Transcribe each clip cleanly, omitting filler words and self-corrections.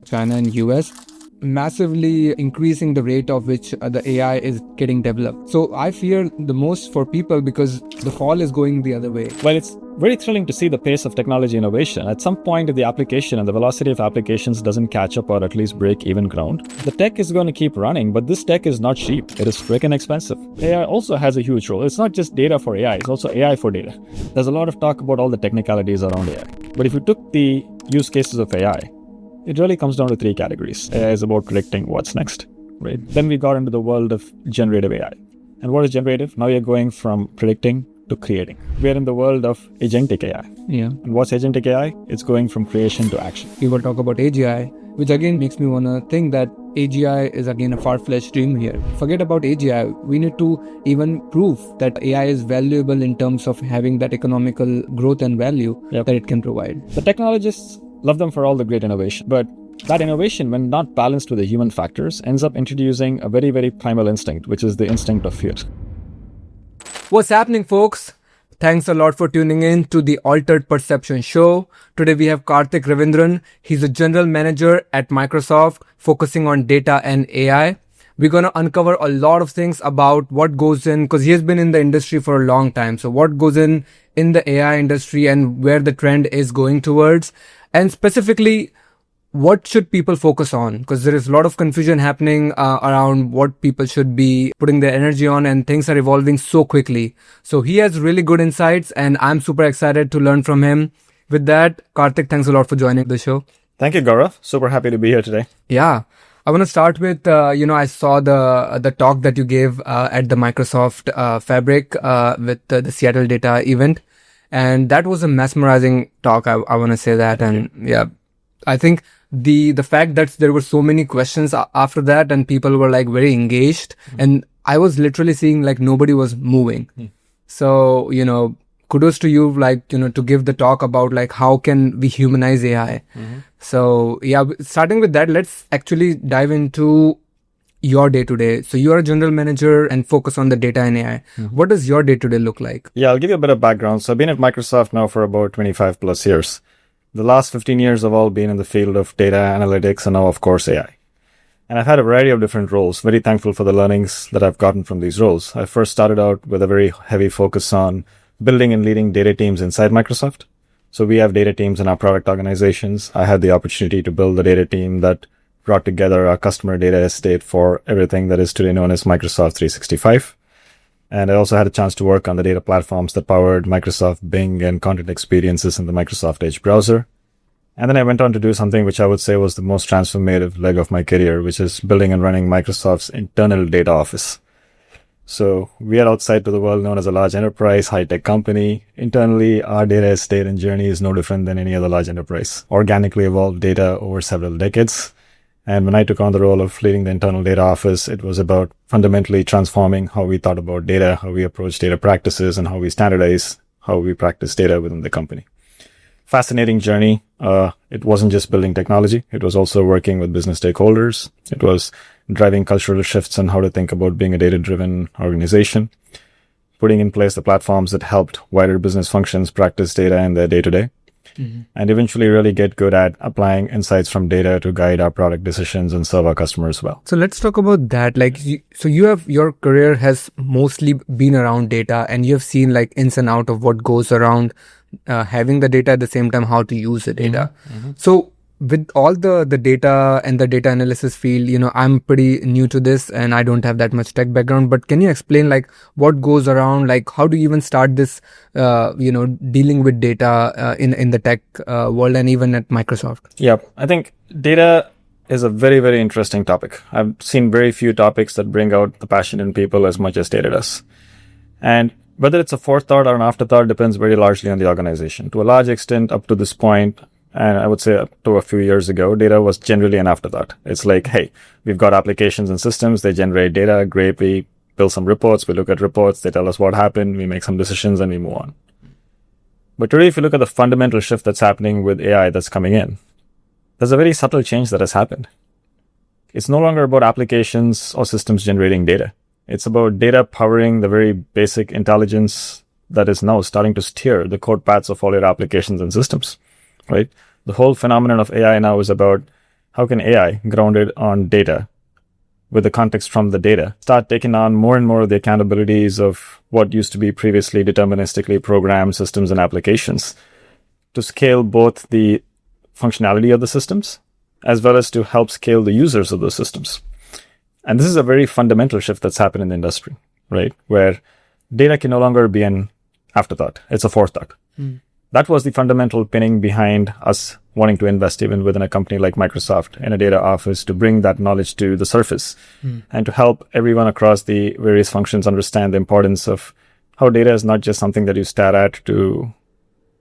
China and US, massively increasing the rate of which the AI is getting developed. So I fear the most for people because the fall is going the other way. Well, it's very thrilling to see the pace of technology innovation. At some point, if the application and the velocity of applications doesn't catch up or at least break even ground, the tech is going to keep running, but this tech is not cheap. It is freaking expensive. AI also has a huge role. It's not just data for AI, it's also AI for data. There's a lot of talk about all the technicalities around AI. But if you took the use cases of AI, it really comes down to three categories. AI is about predicting what's next, right? Then we got into the world of generative AI. And what is generative? Now you're going from predicting to creating. We're in the world of agentic AI. Yeah. And what's agentic AI? It's going from creation to action. People talk about AGI, which again makes me want to think that AGI is again a far-fetched dream here. Forget about AGI. We need to even prove that AI is valuable in terms of having that economical growth and value that it can provide. The technologists love them for all the great innovation, but that innovation, when not balanced with the human factors, ends up introducing a very, very primal instinct, which is the instinct of fear. What's happening, folks? Thanks a lot for tuning in to the Altered Perception Show. Today we have Karthik Ravindran. He's a general manager at Microsoft, focusing on data and AI. We're going to uncover a lot of things about what goes in, because he has been in the industry for a long time. So what goes in the AI industry and where the trend is going towards. And specifically, what should people focus on? Because there is a lot of confusion happening around what people should be putting their energy on, and things are evolving so quickly. So he has really good insights and I'm super excited to learn from him. With that, Karthik, thanks a lot for joining the show. Thank you, Gaurav. Super happy to be here today. Yeah. I want to start with, I saw the talk that you gave at the Microsoft Fabric with the Seattle Data event. And that was a mesmerizing talk. I want to say that. And yeah, I think the fact that there were so many questions after that and people were like very engaged, and I was literally seeing like nobody was moving. So, kudos to you, to give the talk about like how can we humanize AI. So yeah, starting with that, let's actually dive into your day-to-day. So you are a general manager and focus on the data and AI. What does your day-to-day look like? Yeah, I'll give you a bit of background. So I've been at Microsoft now for about 25 plus years. The last 15 years have all been in the field of data analytics and now, of course, AI. And I've had a variety of different roles. Very thankful for the learnings that I've gotten from these roles. I first started out with a very heavy focus on building and leading data teams inside Microsoft. So we have data teams in our product organizations. I had the opportunity to build a data team that brought together our customer data estate for everything that is today known as Microsoft 365. And I also had a chance to work on the data platforms that powered Microsoft Bing and content experiences in the Microsoft Edge browser. And then I went on to do something which I would say was the most transformative leg of my career, which is building and running Microsoft's internal data office. So we are outside to the world known as a large enterprise, high-tech company. Internally, our data estate and journey is no different than any other large enterprise. Organically evolved data over several decades. And when I took on the role of leading the internal data office, it was about fundamentally transforming how we thought about data, how we approach data practices, and how we standardize how we practice data within the company. Fascinating journey. It wasn't just building technology. It was also working with business stakeholders. It was driving cultural shifts on how to think about being a data-driven organization, putting in place the platforms that helped wider business functions practice data in their day-to-day. And eventually really get good at applying insights from data to guide our product decisions and serve our customers well. So let's talk about that. Your career has mostly been around data, and you have seen like ins and out of what goes around having the data, at the same time how to use the data. So with all the data and the data analysis field, I'm pretty new to this and I don't have that much tech background, but can you explain like what goes around, like how do you even start this, dealing with data in the tech world and even at Microsoft? Yeah, I think data is a very, very interesting topic. I've seen very few topics that bring out the passion in people as much as data does. And whether it's a forethought or an afterthought depends very largely on the organization. To a large extent, up to this point, and I would say up to a few years ago, data was generally an afterthought. It's like, hey, we've got applications and systems, they generate data, great, we build some reports, we look at reports, they tell us what happened, we make some decisions, and we move on. But today, if you look at the fundamental shift that's happening with AI that's coming in, there's a very subtle change that has happened. It's no longer about applications or systems generating data. It's about data powering the very basic intelligence that is now starting to steer the code paths of all your applications and systems. Right? The whole phenomenon of AI now is about how can AI, grounded on data, with the context from the data, start taking on more and more of the accountabilities of what used to be previously deterministically programmed systems and applications to scale both the functionality of the systems as well as to help scale the users of those systems. And this is a very fundamental shift that's happened in the industry, right? Where data can no longer be an afterthought. It's a forethought. That was the fundamental pinning behind us wanting to invest even within a company like Microsoft in a data office to bring that knowledge to the surface and to help everyone across the various functions understand the importance of how data is not just something that you stare at to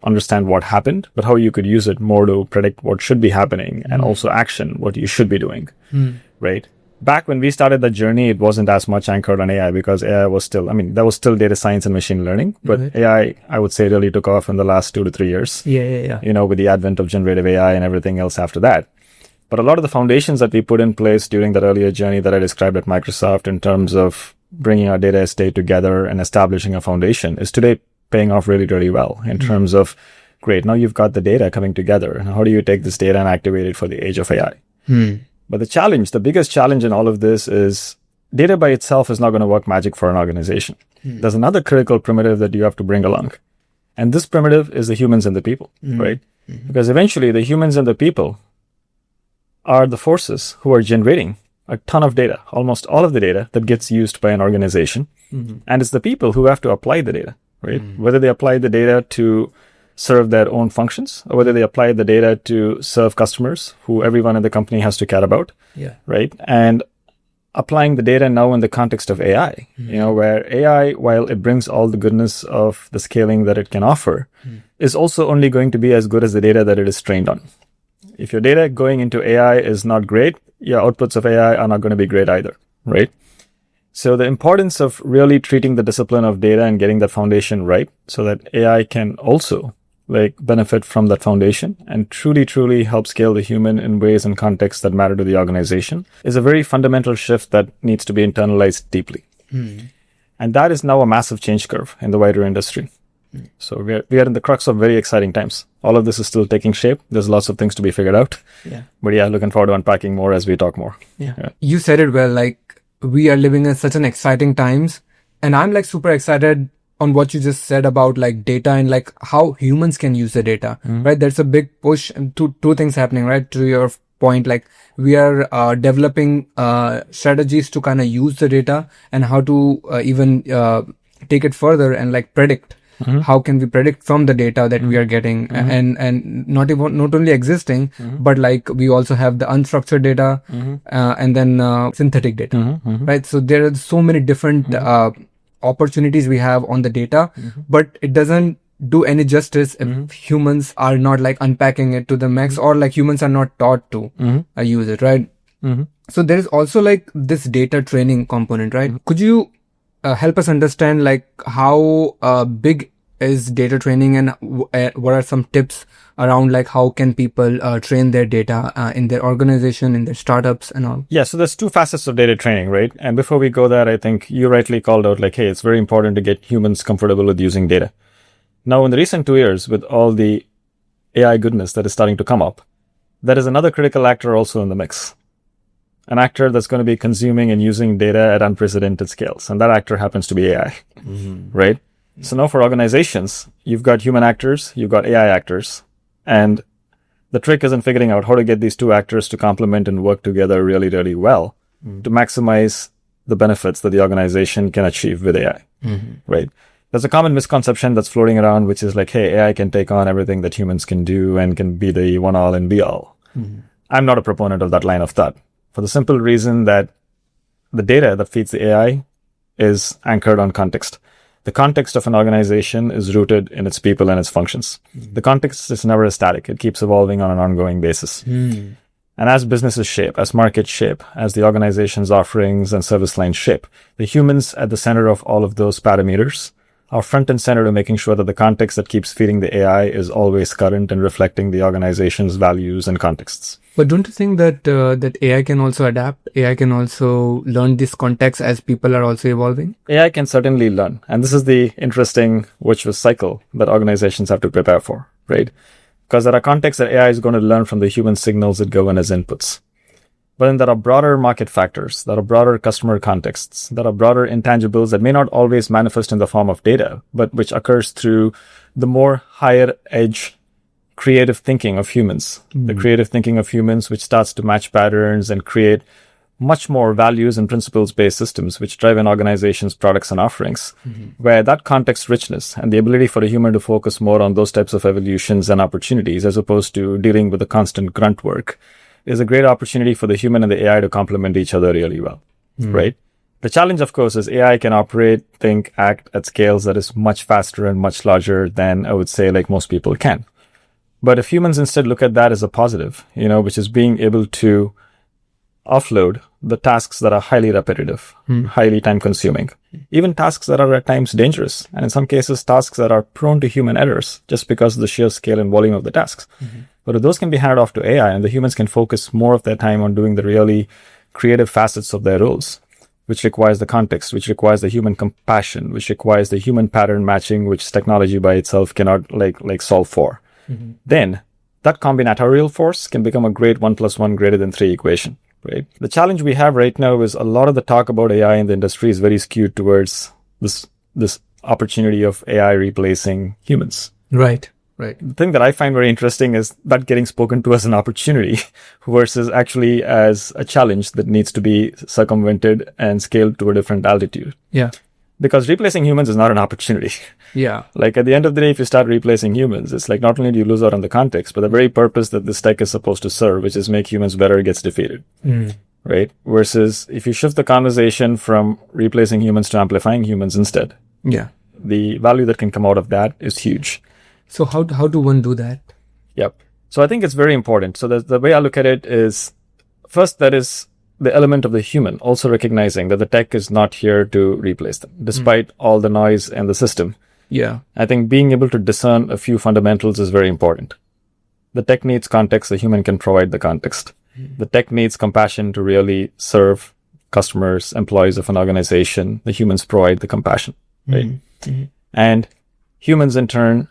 understand what happened, but how you could use it more to predict what should be happening and also action what you should be doing, right? Back when we started the journey, it wasn't as much anchored on AI because AI was still, there was still data science and machine learning, but AI, I would say, really took off in the last 2 to 3 years. With the advent of generative AI and everything else after that. But a lot of the foundations that we put in place during that earlier journey that I described at Microsoft in terms of bringing our data estate together and establishing a foundation is today paying off really, really well in terms of, great, now you've got the data coming together. And how do you take this data and activate it for the age of AI? But the biggest challenge in all of this is data by itself is not going to work magic for an organization. There's another critical primitive that you have to bring along. And this primitive is the humans and the people, right? Because eventually the humans and the people are the forces who are generating a ton of data, almost all of the data that gets used by an organization. And it's the people who have to apply the data, right? Whether they apply the data to serve their own functions or whether they apply the data to serve customers who everyone in the company has to care about, right? And applying the data now in the context of AI, where AI, while it brings all the goodness of the scaling that it can offer, is also only going to be as good as the data that it is trained on. If your data going into AI is not great, your outputs of AI are not going to be great either, right? So the importance of really treating the discipline of data and getting that foundation right so that AI can also benefit from that foundation and truly help scale the human in ways and contexts that matter to the organization is a very fundamental shift that needs to be internalized deeply. And that is now a massive change curve in the wider industry. So we are in the crux of very exciting times. All of this is still taking shape. There's lots of things to be figured out. But looking forward to unpacking more as we talk more. You said it well, we are living in such an exciting times. And I'm super excited on what you just said about data and how humans can use the data, right? There's a big push and two things happening, right? To your point, we are developing strategies to kind of use the data and how to even take it further and predict. How can we predict from the data that we are getting and not only existing, but we also have the unstructured data and then synthetic data, right? So there are so many different opportunities we have on the data, but it doesn't do any justice if humans are not unpacking it to the max or humans are not taught to use it, right? So there is also this data training component, right? Could you help us understand how big is data training and what are some tips around how can people train their data in their organization, in their startups and all? Yeah, so there's two facets of data training, right? And before we go there, I think you rightly called out hey, it's very important to get humans comfortable with using data. Now, in the recent 2 years, with all the AI goodness that is starting to come up, there is another critical actor also in the mix. An actor that's going to be consuming and using data at unprecedented scales. And that actor happens to be AI, right? So now for organizations, you've got human actors, you've got AI actors, and the trick is in figuring out how to get these two actors to complement and work together really, really well to maximize the benefits that the organization can achieve with AI, right? There's a common misconception that's floating around, which is hey, AI can take on everything that humans can do and can be the one-all and be-all. I'm not a proponent of that line of thought for the simple reason that the data that feeds the AI is anchored on context. The context of an organization is rooted in its people and its functions. The context is never static. It keeps evolving on an ongoing basis. And as businesses shape, as markets shape, as the organization's offerings and service lines shape, the humans at the center of all of those parameters are front and center to making sure that the context that keeps feeding the AI is always current and reflecting the organization's values and contexts. But don't you think that that AI can also adapt? AI can also learn this context as people are also evolving? AI can certainly learn. And this is the interesting virtuous cycle that organizations have to prepare for, right? because there are contexts that AI is going to learn from the human signals it govern as inputs. But then there are broader market factors, there are broader customer contexts, there are broader intangibles that may not always manifest in the form of data, but which occurs through the more higher edge creative thinking of humans. The creative thinking of humans, which starts to match patterns and create much more values and principles-based systems, which drive an organization's products and offerings, where that context richness and the ability for a human to focus more on those types of evolutions and opportunities, as opposed to dealing with the constant grunt work, is a great opportunity for the human and the AI to complement each other really well, right? The challenge, of course, is AI can operate, think, act at scales that is much faster and much larger than I would say like most people can. But if humans instead look at that as a positive, which is being able to offload the tasks that are highly repetitive, highly time consuming, even tasks that are at times dangerous, and in some cases, tasks that are prone to human errors just because of the sheer scale and volume of the tasks. But if those can be handed off to AI and the humans can focus more of their time on doing the really creative facets of their roles, which requires the context, which requires the human compassion, which requires the human pattern matching, which technology by itself cannot like solve for, then that combinatorial force can become a great 1 + 1 greater than 3 equation. Right. The challenge we have right now is a lot of the talk about AI in the industry is very skewed towards this opportunity of AI replacing humans. Right. The thing that I find very interesting is that getting spoken to as an opportunity versus actually as a challenge that needs to be circumvented and scaled to a different altitude. Yeah. Because replacing humans is not an opportunity. Yeah. Like at the end of the day, if you start replacing humans, it's like not only do you lose out on the context, but the very purpose that this tech is supposed to serve, which is make humans better, gets defeated. Right? Versus if you shift the conversation from replacing humans to amplifying humans instead, the value that can come out of that is huge. So how do one do that? Yep. So I think it's very important. So the way I look at it is, first, that is the element of the human, also recognizing that the tech is not here to replace them, despite all the noise and the system. Yeah. I think being able to discern a few fundamentals is very important. The tech needs context, the human can provide the context. The tech needs compassion to really serve customers, employees of an organization. The humans provide the compassion, right? And humans in turn,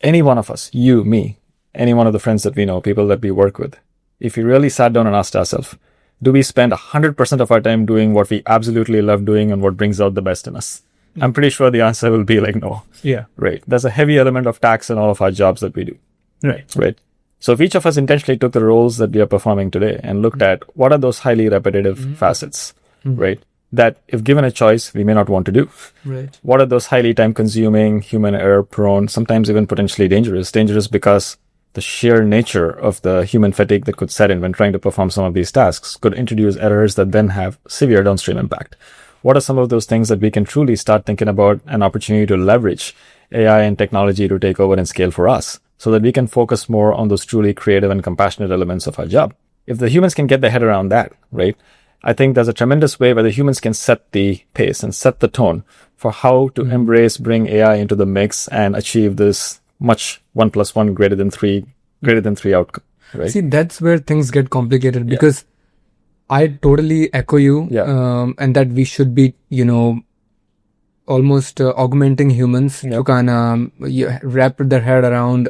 any one of us, you, me, any one of the friends that we know, people that we work with, if we really sat down and asked ourselves, do we spend 100% of our time doing what we absolutely love doing and what brings out the best in us? I'm pretty sure the answer will be like no. Yeah. Right. There's a heavy element of tax in all of our jobs that we do. Right. So if each of us intentionally took the roles that we are performing today and looked at what are those highly repetitive facets, right, that if given a choice, we may not want to do. Right. What are those highly time consuming, human error prone, sometimes even potentially dangerous because the sheer nature of the human fatigue that could set in when trying to perform some of these tasks could introduce errors that then have severe downstream impact. What are some of those things that we can truly start thinking about an opportunity to leverage AI and technology to take over and scale for us so that we can focus more on those truly creative and compassionate elements of our job? If the humans can get their head around that, right, I think there's a tremendous way where the humans can set the pace and set the tone for how to bring AI into the mix and achieve this much 1 + 1 greater than 3 outcome. Right? See, that's where things get complicated because I totally echo you, and that we should be, almost augmenting humans to kind of wrap their head around,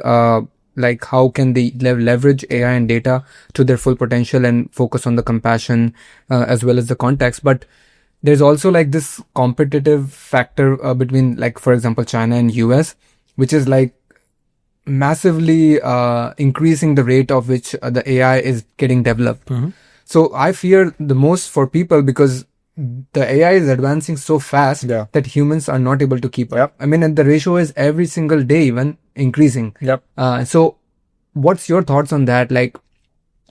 like how can they leverage AI and data to their full potential and focus on the compassion as well as the context. But there's also like this competitive factor between, like, for example, China and US, which is like massively increasing the rate of which the AI is getting developed. So I fear the most for people because the AI is advancing so fast that humans are not able to keep up. I mean, and the ratio is every single day even increasing. So what's your thoughts on that? Like,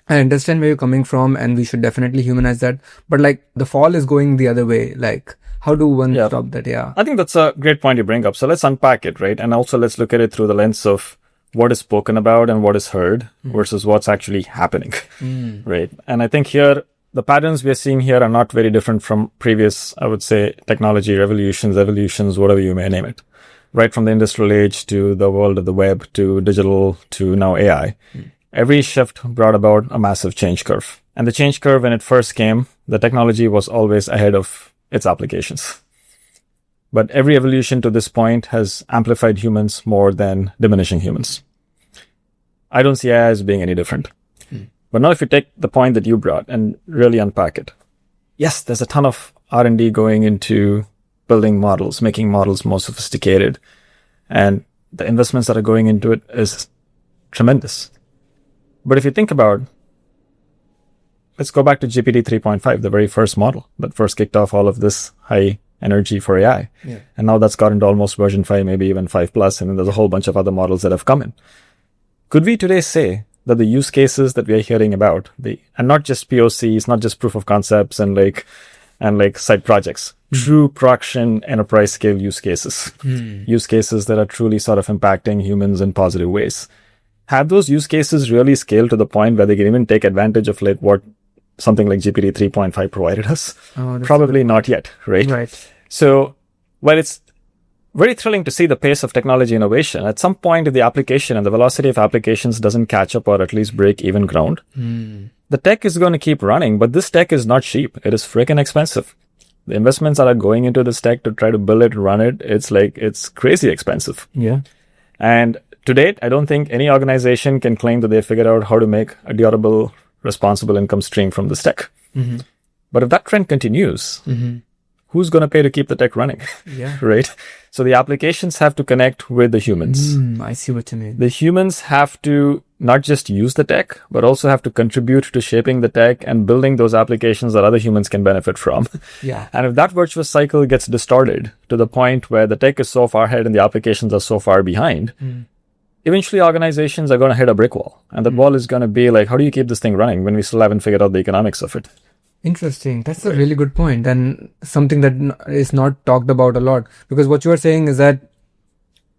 I understand where you're coming from and we should definitely humanize that. But like the fall is going the other way. Like, how do one stop that? I think that's a great point you bring up. So let's unpack it, right? And also let's look at it through the lens of what is spoken about and what is heard versus what's actually happening, right? And I think here, the patterns we are seeing here are not very different from previous, I would say, technology revolutions, evolutions, whatever you may name it, right? From the industrial age to the world of the web to digital to now AI. Every shift brought about a massive change curve. And the change curve, when it first came, the technology was always ahead of its applications. But every evolution to this point has amplified humans more than diminishing humans. I don't see AI as being any different. But now if you take the point that you brought and really unpack it, yes, there's a ton of R&D going into building models, making models more sophisticated. And the investments that are going into it is tremendous. But if you think about, let's go back to GPT 3.5, the very first model that first kicked off all of this high energy for AI. Yeah. And now that's gotten to almost version 5, maybe even 5 plus. And then there's a whole bunch of other models that have come in. Could we today say that the use cases that we are hearing about, and not just POCs, not just proof of concepts and side projects, true production enterprise scale use cases, use cases that are truly sort of impacting humans in positive ways, have those use cases really scaled to the point where they can even take advantage of like what something like GPT 3.5 provided us? Probably not yet, right? Right. So while it's very thrilling to see the pace of technology innovation, at some point if the application and the velocity of applications doesn't catch up or at least break even ground, the tech is going to keep running, but this tech is not cheap. It is freaking expensive. The investments that are going into this tech to try to build it, run it, it's crazy expensive. Yeah. And to date, I don't think any organization can claim that they figured out how to make a durable, responsible income stream from this tech. But if that trend continues, who's going to pay to keep the tech running? Yeah. Right? So the applications have to connect with the humans. I see what you mean. The humans have to not just use the tech, but also have to contribute to shaping the tech and building those applications that other humans can benefit from. Yeah. And if that virtuous cycle gets distorted to the point where the tech is so far ahead and the applications are so far behind, eventually organizations are going to hit a brick wall. And that wall is going to be like, how do you keep this thing running when we still haven't figured out the economics of it? Interesting. That's a really good point, and something that is not talked about a lot, because what you are saying is that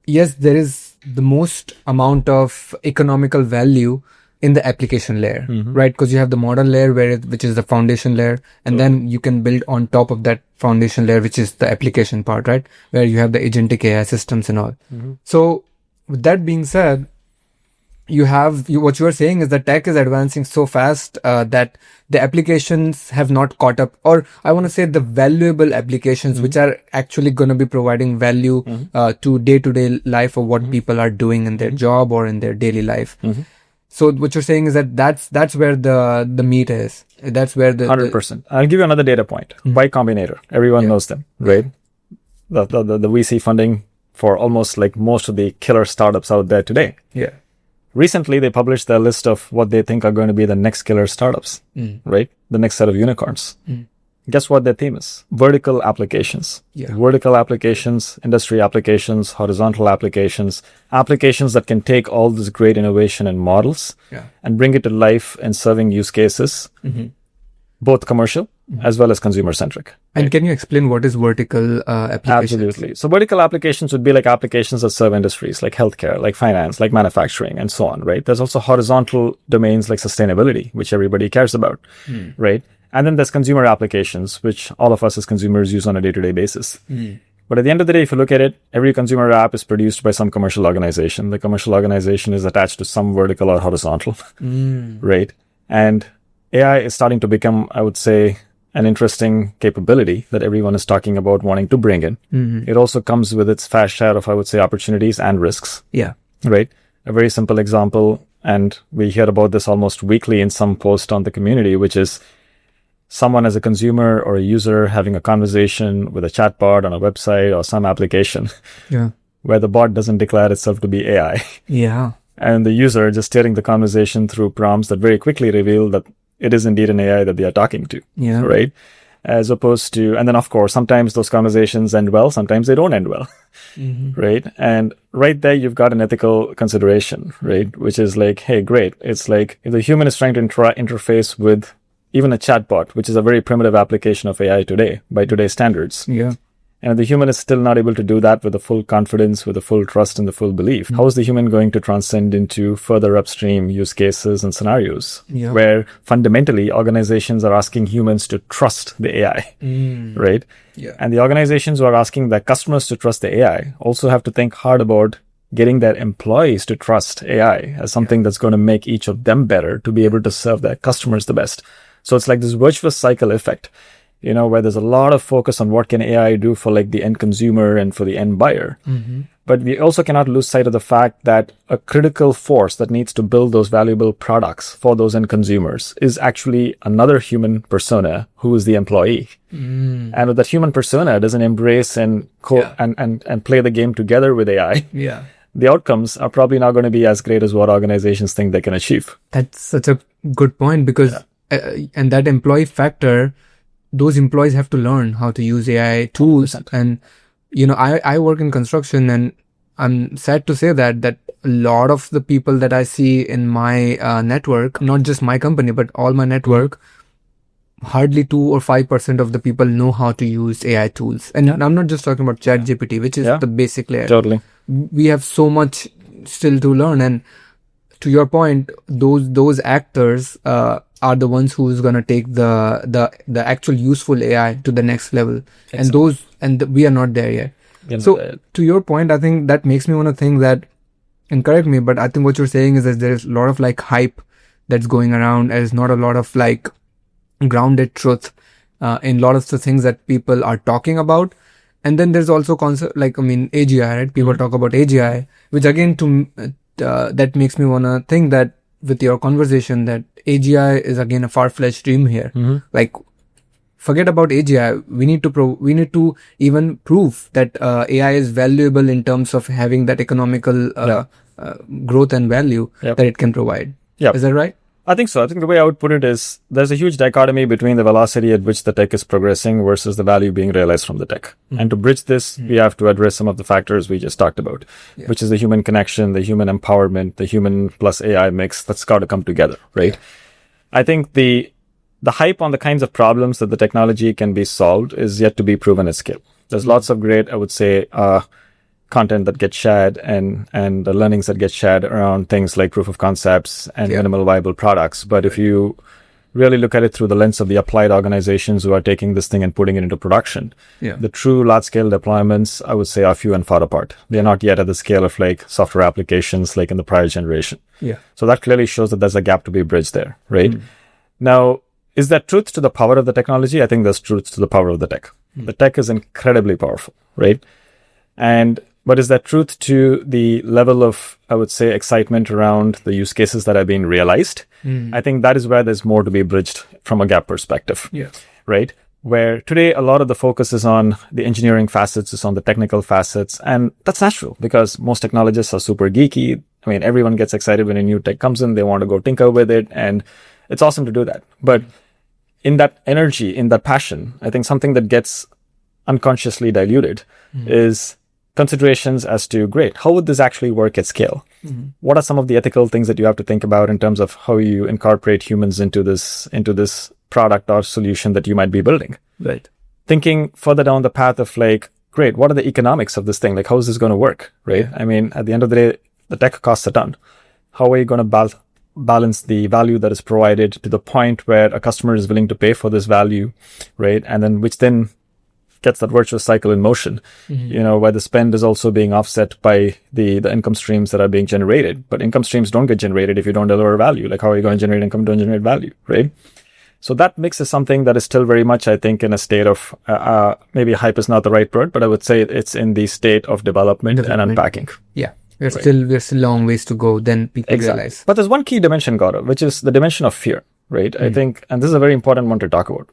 yes, there is the most amount of economical value in the application layer, right? Because you have the model layer which is the foundation layer, and then you can build on top of that foundation layer, which is the application part, right? Where you have the agentic AI systems and all. So with that being said, what you are saying is that tech is advancing so fast that the applications have not caught up, or I want to say the valuable applications which are actually going to be providing value to day-to-day life of what people are doing in their job or in their daily life. So what you're saying is that that's where the meat is. That's where the 100%. I'll give you another data point. Y Combinator. Everyone knows them, right? The VC funding for almost like most of the killer startups out there today. Yeah. Recently, they published their list of what they think are going to be the next killer startups, right? The next set of unicorns. Guess what their theme is? Vertical applications. Yeah. Vertical applications, industry applications, horizontal applications, applications that can take all this great innovation and models and bring it to life in serving use cases, both commercial as well as consumer-centric. And can you explain what is vertical applications? Absolutely. So vertical applications would be like applications that serve industries like healthcare, like finance, like manufacturing, and so on, right? There's also horizontal domains like sustainability, which everybody cares about, right? And then there's consumer applications, which all of us as consumers use on a day-to-day basis. But at the end of the day, if you look at it, every consumer app is produced by some commercial organization. The commercial organization is attached to some vertical or horizontal, right? And AI is starting to become, I would say, an interesting capability that everyone is talking about wanting to bring in. It also comes with its fair share of, I would say, opportunities and risks. Yeah. Right? A very simple example, and we hear about this almost weekly in some post on the community, which is someone as a consumer or a user having a conversation with a chatbot on a website or some application where the bot doesn't declare itself to be AI. Yeah. And the user just steering the conversation through prompts that very quickly reveal that it is indeed an AI that they are talking to, right? As opposed to, and then of course, sometimes those conversations end well, sometimes they don't end well, right? And right there, you've got an ethical consideration, right? Which is like, hey, great. It's like if the human is trying to interface with even a chatbot, which is a very primitive application of AI today, by today's standards. Yeah. And the human is still not able to do that with the full confidence, with the full trust and the full belief. How is the human going to transcend into further upstream use cases and scenarios where fundamentally organizations are asking humans to trust the AI, right? Yeah. And the organizations who are asking their customers to trust the AI also have to think hard about getting their employees to trust AI as something that's going to make each of them better to be able to serve their customers the best. So it's like this virtuous cycle effect. where there's a lot of focus on what can AI do for like the end consumer and for the end buyer. But we also cannot lose sight of the fact that a critical force that needs to build those valuable products for those end consumers is actually another human persona who is the employee. And if that human persona doesn't embrace and and play the game together with AI, the outcomes are probably not going to be as great as what organizations think they can achieve. That's such a good point, because and that employee factor, those employees have to learn how to use AI tools. 100%. And I work in construction, and I'm sad to say that a lot of the people that I see in my network, not just my company, but all my network, hardly 2 or 5% of the people know how to use AI tools. And I'm not just talking about ChatGPT, which is the basic layer. Totally. We have so much still to learn. And to your point, those actors are the ones who's gonna take the actual useful AI to the next level. Exactly. And we are not there yet. So to your point, I think that makes me want to think that, and correct me, but I think what you're saying is that there's a lot of like hype that's going around. There's not a lot of like grounded truth in a lot of the things that people are talking about. And then there's also concept like, AGI, right? People talk about AGI, which again that makes me want to think that with your conversation that AGI is again a far-fetched dream here. Like, forget about AGI. We need to even prove that AI is valuable in terms of having that economical growth and value that it can provide. Is that right? I think so. I think the way I would put it is there's a huge dichotomy between the velocity at which the tech is progressing versus the value being realized from the tech. And to bridge this, we have to address some of the factors we just talked about, which is the human connection, the human empowerment, the human plus AI mix that's got to come together, right? I think the hype on the kinds of problems that the technology can be solved is yet to be proven at scale. There's lots of great, I would say, content that gets shared and the learnings that get shared around things like proof of concepts and minimal viable products. But if you really look at it through the lens of the applied organizations who are taking this thing and putting it into production, the true large-scale deployments, I would say, are few and far apart. They're not yet at the scale of like software applications like in the prior generation. So that clearly shows that there's a gap to be bridged there, right? Now, is there truth to the power of the technology? I think there's truth to the power of the tech. The tech is incredibly powerful, right? But is there truth to the level of, I would say, excitement around the use cases that are being realized? I think that is where there's more to be bridged from a gap perspective, right? Where today a lot of the focus is on the engineering facets, is on the technical facets. And that's natural because most technologists are super geeky. Everyone gets excited when a new tech comes in. They want to go tinker with it. And it's awesome to do that. But in that energy, in that passion, I think something that gets unconsciously diluted is considerations as to, great, how would this actually work at scale? What are some of the ethical things that you have to think about in terms of how you incorporate humans into this product or solution that you might be building? Right. Thinking further down the path of like, great, what are the economics of this thing? Like, how is this going to work? Right. At the end of the day, the tech costs a ton. How are you going to balance the value that is provided to the point where a customer is willing to pay for this value, right? And then which then gets that virtuous cycle in motion, where the spend is also being offset by the income streams that are being generated. But income streams don't get generated if you don't deliver value. Like, how are you going to generate income? Don't generate value, right? So that mix is something that is still very much, I think, in a state of, maybe hype is not the right word, but I would say it's in the state of development and unpacking. Yeah. We're still long ways to go, then people realize. But there's one key dimension, Gaurav, which is the dimension of fear, right? I think, and this is a very important one to talk about.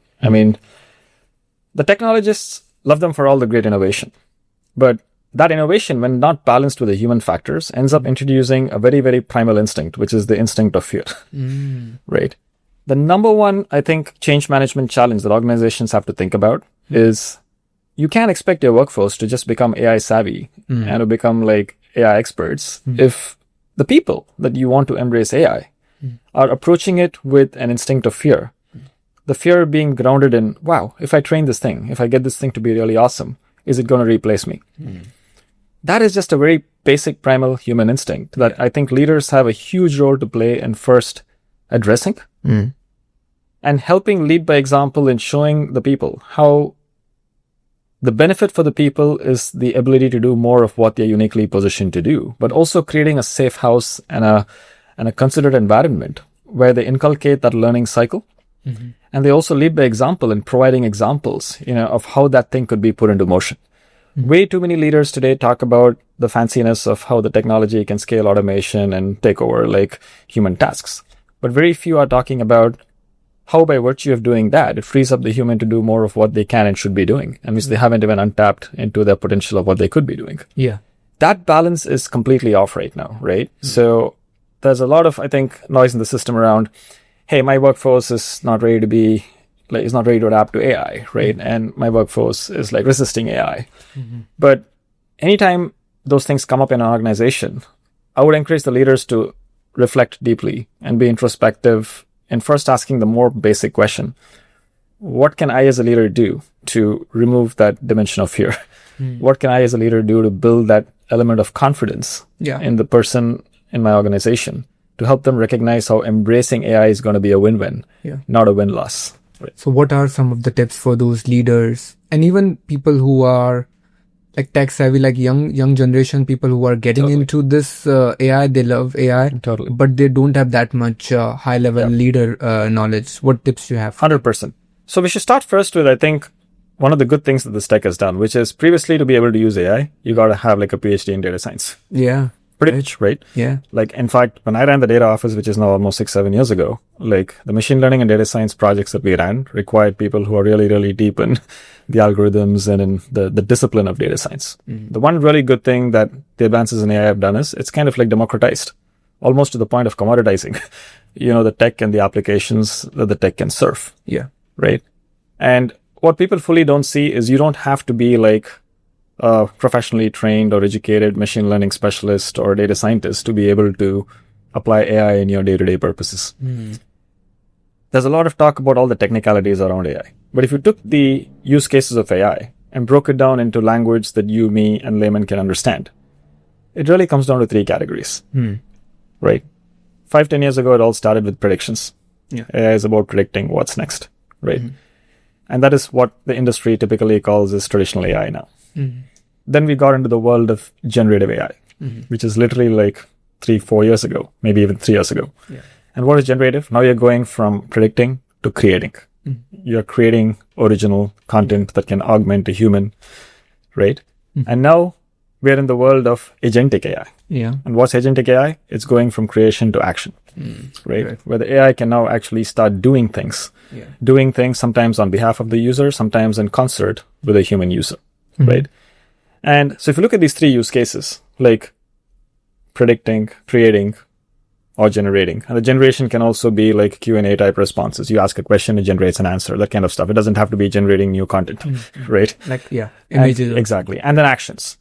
The technologists love them for all the great innovation. But that innovation, when not balanced with the human factors, ends up introducing a very, very primal instinct, which is the instinct of fear, right? The number one, I think, change management challenge that organizations have to think about is you can't expect your workforce to just become AI savvy and to become like AI experts if the people that you want to embrace AI are approaching it with an instinct of fear. The fear being grounded in, wow, if I train this thing, if I get this thing to be really awesome, is it going to replace me? That is just a very basic primal human instinct that I think leaders have a huge role to play in first addressing and helping lead by example in showing the people how the benefit for the people is the ability to do more of what they're uniquely positioned to do, but also creating a safe house and a considered environment where they inculcate that learning cycle And they also lead by example in providing examples, of how that thing could be put into motion. Way too many leaders today talk about the fanciness of how the technology can scale automation and take over like human tasks. But very few are talking about how by virtue of doing that, it frees up the human to do more of what they can and should be doing, and which they haven't even untapped into their potential of what they could be doing. Yeah. That balance is completely off right now, right? So there's a lot of, I think, noise in the system around, hey, my workforce is not ready to adapt to AI, right? And my workforce is like resisting AI. But anytime those things come up in an organization, I would encourage the leaders to reflect deeply and be introspective and first asking the more basic question: what can I as a leader do to remove that dimension of fear? What can I as a leader do to build that element of confidence in the person in my organization to help them recognize how embracing AI is going to be a win-win, not a win-loss? Right. So what are some of the tips for those leaders and even people who are like tech savvy, like young generation, people who are getting into this AI, they love AI, but they don't have that much high level leader knowledge. What tips do you have? 100%. So we should start first with, I think, one of the good things that this tech has done, which is previously to be able to use AI, you got to have like a PhD in data science. Yeah. Pretty much, right? Yeah. Like, in fact, when I ran the data office, which is now almost 6-7 years ago, like the machine learning and data science projects that we ran required people who are really, really deep in the algorithms and in the discipline of data science. The one really good thing that the advances in AI have done is it's kind of like democratized, almost to the point of commoditizing, the tech and the applications that the tech can serve. Yeah. Right. And what people fully don't see is you don't have to be like a professionally trained or educated machine learning specialist or data scientist to be able to apply AI in your day-to-day purposes. There's a lot of talk about all the technicalities around AI. But if you took the use cases of AI and broke it down into language that you, me, and layman can understand, it really comes down to 3 categories. Right? 5-10 years ago, it all started with predictions. AI is about predicting what's next. Right? And that is what the industry typically calls as traditional AI now. Then we got into the world of generative AI, which is literally like 3-4 years ago, maybe even 3 years ago. And what is generative? Now you're going from predicting to creating. You're creating original content that can augment a human, right? And now we're in the world of agentic AI. And what's agentic AI? It's going from creation to action, right? Where the AI can now actually start doing things. Doing things sometimes on behalf of the user, sometimes in concert with a human user, right? And so if you look at these 3 use cases, like predicting, creating, or generating, and the generation can also be like Q&A type responses. You ask a question, it generates an answer, that kind of stuff. It doesn't have to be generating new content, right? Like, images. Exactly. And then actions.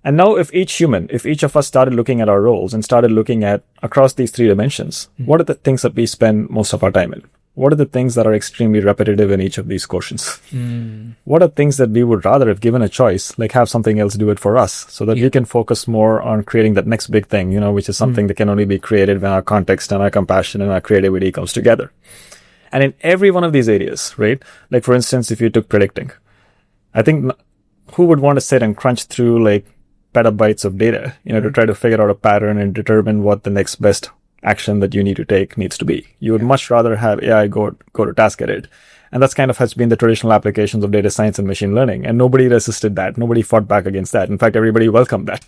And now if each of us started looking at our roles and started looking at across these 3 dimensions, what are the things that we spend most of our time in? What are the things that are extremely repetitive in each of these quotients? What are things that we would rather, if given a choice, like have something else do it for us so that we can focus more on creating that next big thing, which is something that can only be created when our context and our compassion and our creativity comes together. And in every one of these areas, right? Like, for instance, if you took predicting, I think who would want to sit and crunch through like petabytes of data, to try to figure out a pattern and determine what the next best action that you need to take needs to be. You would much rather have AI go to task at it. And that's kind of has been the traditional applications of data science and machine learning. And nobody resisted that. Nobody fought back against that. In fact, everybody welcomed that.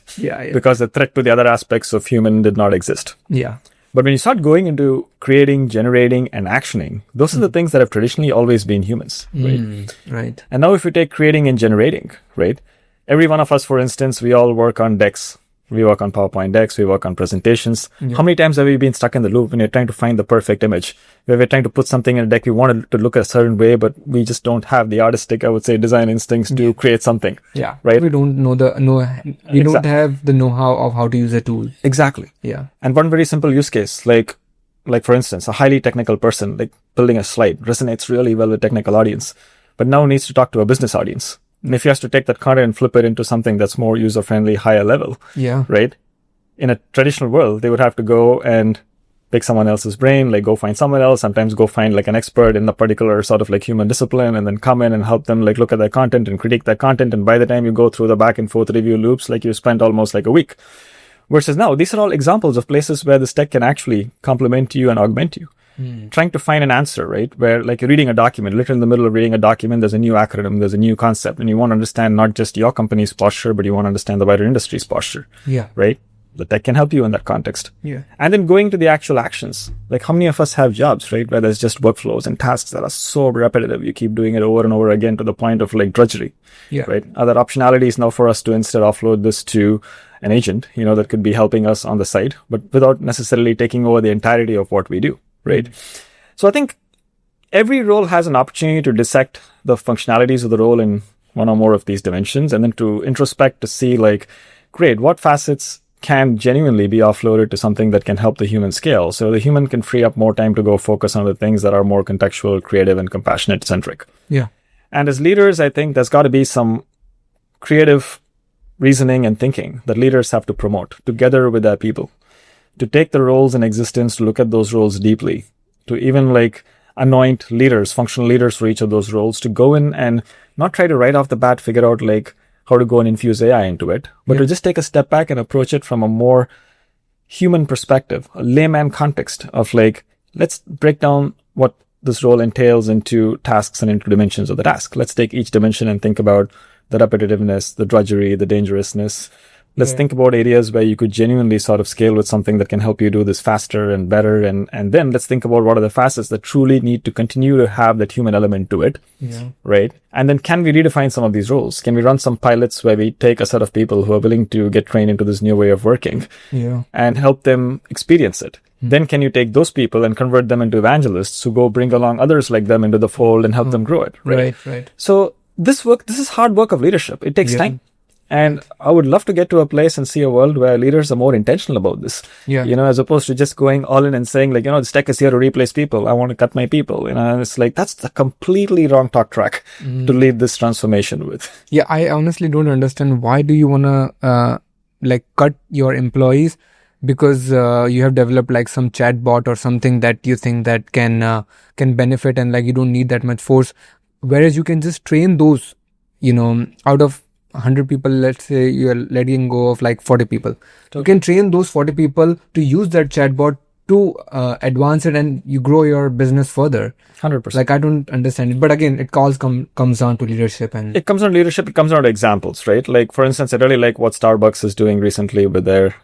Because the threat to the other aspects of human did not exist. But when you start going into creating, generating, and actioning, those are the things that have traditionally always been humans, right? And now if you take creating and generating, right? Every one of us, for instance, we all work on decks. We work on PowerPoint decks, we work on presentations. How many times have we been stuck in the loop when you're trying to find the perfect image? Where we're trying to put something in a deck, we want it to look a certain way, but we just don't have the artistic, I would say, design instincts to create something. Right? We don't know don't have the know-how of how to use a tool. Exactly. And one very simple use case, like for instance, a highly technical person, like building a slide, resonates really well with technical audience, but now needs to talk to a business audience. And if he has to take that content and flip it into something that's more user-friendly, higher level, right? In a traditional world, they would have to go and pick someone else's brain, like go find someone else, sometimes go find like an expert in the particular sort of like human discipline, and then come in and help them like look at their content and critique that content. And by the time you go through the back and forth review loops, like you spent almost like a week. Versus now, these are all examples of places where this tech can actually complement you and augment you. trying to find an answer, right? Where like you're reading a document, literally in the middle of reading a document, there's a new acronym, there's a new concept, and you want to understand not just your company's posture, but you want to understand the wider industry's posture. Yeah. Right? The tech can help you in that context. Yeah. And then going to the actual actions. Like how many of us have jobs, right? Where there's just workflows and tasks that are so repetitive. You keep doing it over and over again to the point of like drudgery. Yeah. Right? Other optionality is now for us to instead offload this to an agent, that could be helping us on the side, but without necessarily taking over the entirety of what we do. Right? So I think every role has an opportunity to dissect the functionalities of the role in one or more of these dimensions, and then to introspect to see like, great, what facets can genuinely be offloaded to something that can help the human scale. So the human can free up more time to go focus on the things that are more contextual, creative, and compassionate centric. Yeah. And as leaders, I think there's got to be some creative reasoning and thinking that leaders have to promote together with their people, to take the roles in existence, to look at those roles deeply, to even like anoint leaders, functional leaders for each of those roles, to go in and not try to right off the bat figure out like how to go and infuse AI into it, but to just take a step back and approach it from a more human perspective, a layman context of like, let's break down what this role entails into tasks and into dimensions of the task. Let's take each dimension and think about the repetitiveness, the drudgery, the dangerousness. Let's think about areas where you could genuinely sort of scale with something that can help you do this faster and better. And then let's think about what are the facets that truly need to continue to have that human element to it. Yeah. Right? And then can we redefine some of these roles? Can we run some pilots where we take a set of people who are willing to get trained into this new way of working and help them experience it? Then can you take those people and convert them into evangelists who go bring along others like them into the fold and help them grow it? Right. So this is hard work of leadership. It takes time. And I would love to get to a place and see a world where leaders are more intentional about this. As opposed to just going all in and saying like, this tech is here to replace people. I want to cut my people. And it's like, that's the completely wrong talk track to lead this transformation with. Yeah. I honestly don't understand why do you want to, cut your employees because, you have developed like some chat bot or something that you think that can benefit and like you don't need that much force. Whereas you can just train those, out of 100 people, let's say you're letting go of like 40 people. You can train those 40 people to use that chatbot to advance it and you grow your business further. 100%. Like I don't understand it. But again, it comes down to leadership. And it comes down to leadership. It comes down to examples, right? Like for instance, I really like what Starbucks is doing recently with their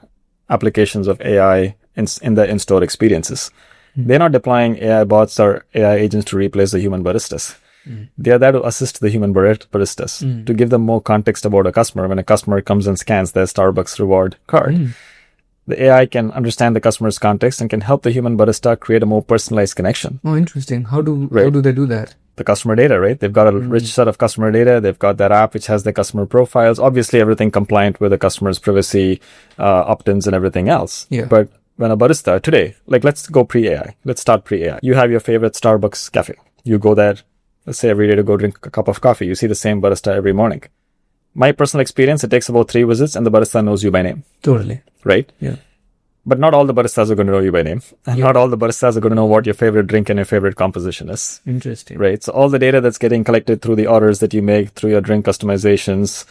applications of AI in the in-store experiences. They're not deploying AI bots or AI agents to replace the human baristas. They are there to assist the human baristas, to give them more context about a customer. When a customer comes and scans their Starbucks reward card, the AI can understand the customer's context and can help the human barista create a more personalized connection. Oh, interesting. How do they do that? The customer data, right? They've got a rich set of customer data. They've got that app which has the customer profiles. Obviously, everything compliant with the customer's privacy, opt-ins and everything else. Yeah. But when a barista today, like let's go pre-AI. Let's start pre-AI. You have your favorite Starbucks cafe. You go there, let's say every day to go drink a cup of coffee. You see the same barista every morning. My personal experience, it takes about 3 visits and the barista knows you by name. Totally. Right? Yeah. But not all the baristas are going to know you by name. And not all the baristas are going to know what your favorite drink and your favorite composition is. Interesting. Right? So all the data that's getting collected through the orders that you make, through your drink customizations,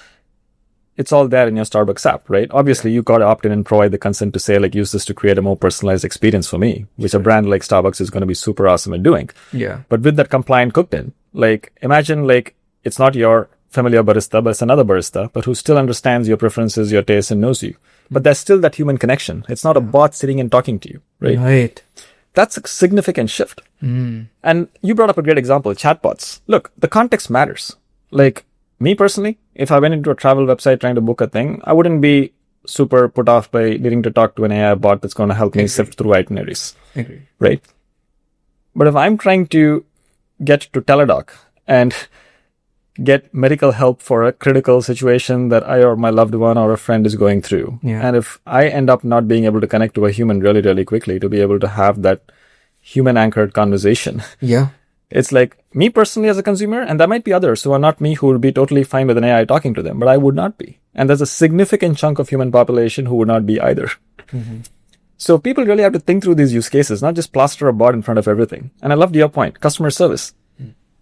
it's all there in your Starbucks app, right? Obviously, you got to opt in and provide the consent to say, like, use this to create a more personalized experience for me, which a brand like Starbucks is going to be super awesome at doing. Yeah. But with that compliant cooked in, like, imagine, like, it's not your familiar barista, but it's another barista, but who still understands your preferences, your tastes, and knows you. But there's still that human connection. It's not a bot sitting and talking to you, right? Right. That's a significant shift. And you brought up a great example, chatbots. Look, the context matters. Like, me personally, if I went into a travel website trying to book a thing, I wouldn't be super put off by needing to talk to an AI bot that's going to help me sift through itineraries. Agree. Right? But if I'm trying to get to Teladoc and get medical help for a critical situation that I or my loved one or a friend is going through, and if I end up not being able to connect to a human really, really quickly to be able to have that human-anchored conversation, it's like me personally as a consumer, and there might be others who are not me who would be totally fine with an AI talking to them, but I would not be. And there's a significant chunk of human population who would not be either. So people really have to think through these use cases, not just plaster a bot in front of everything. And I loved your point, customer service.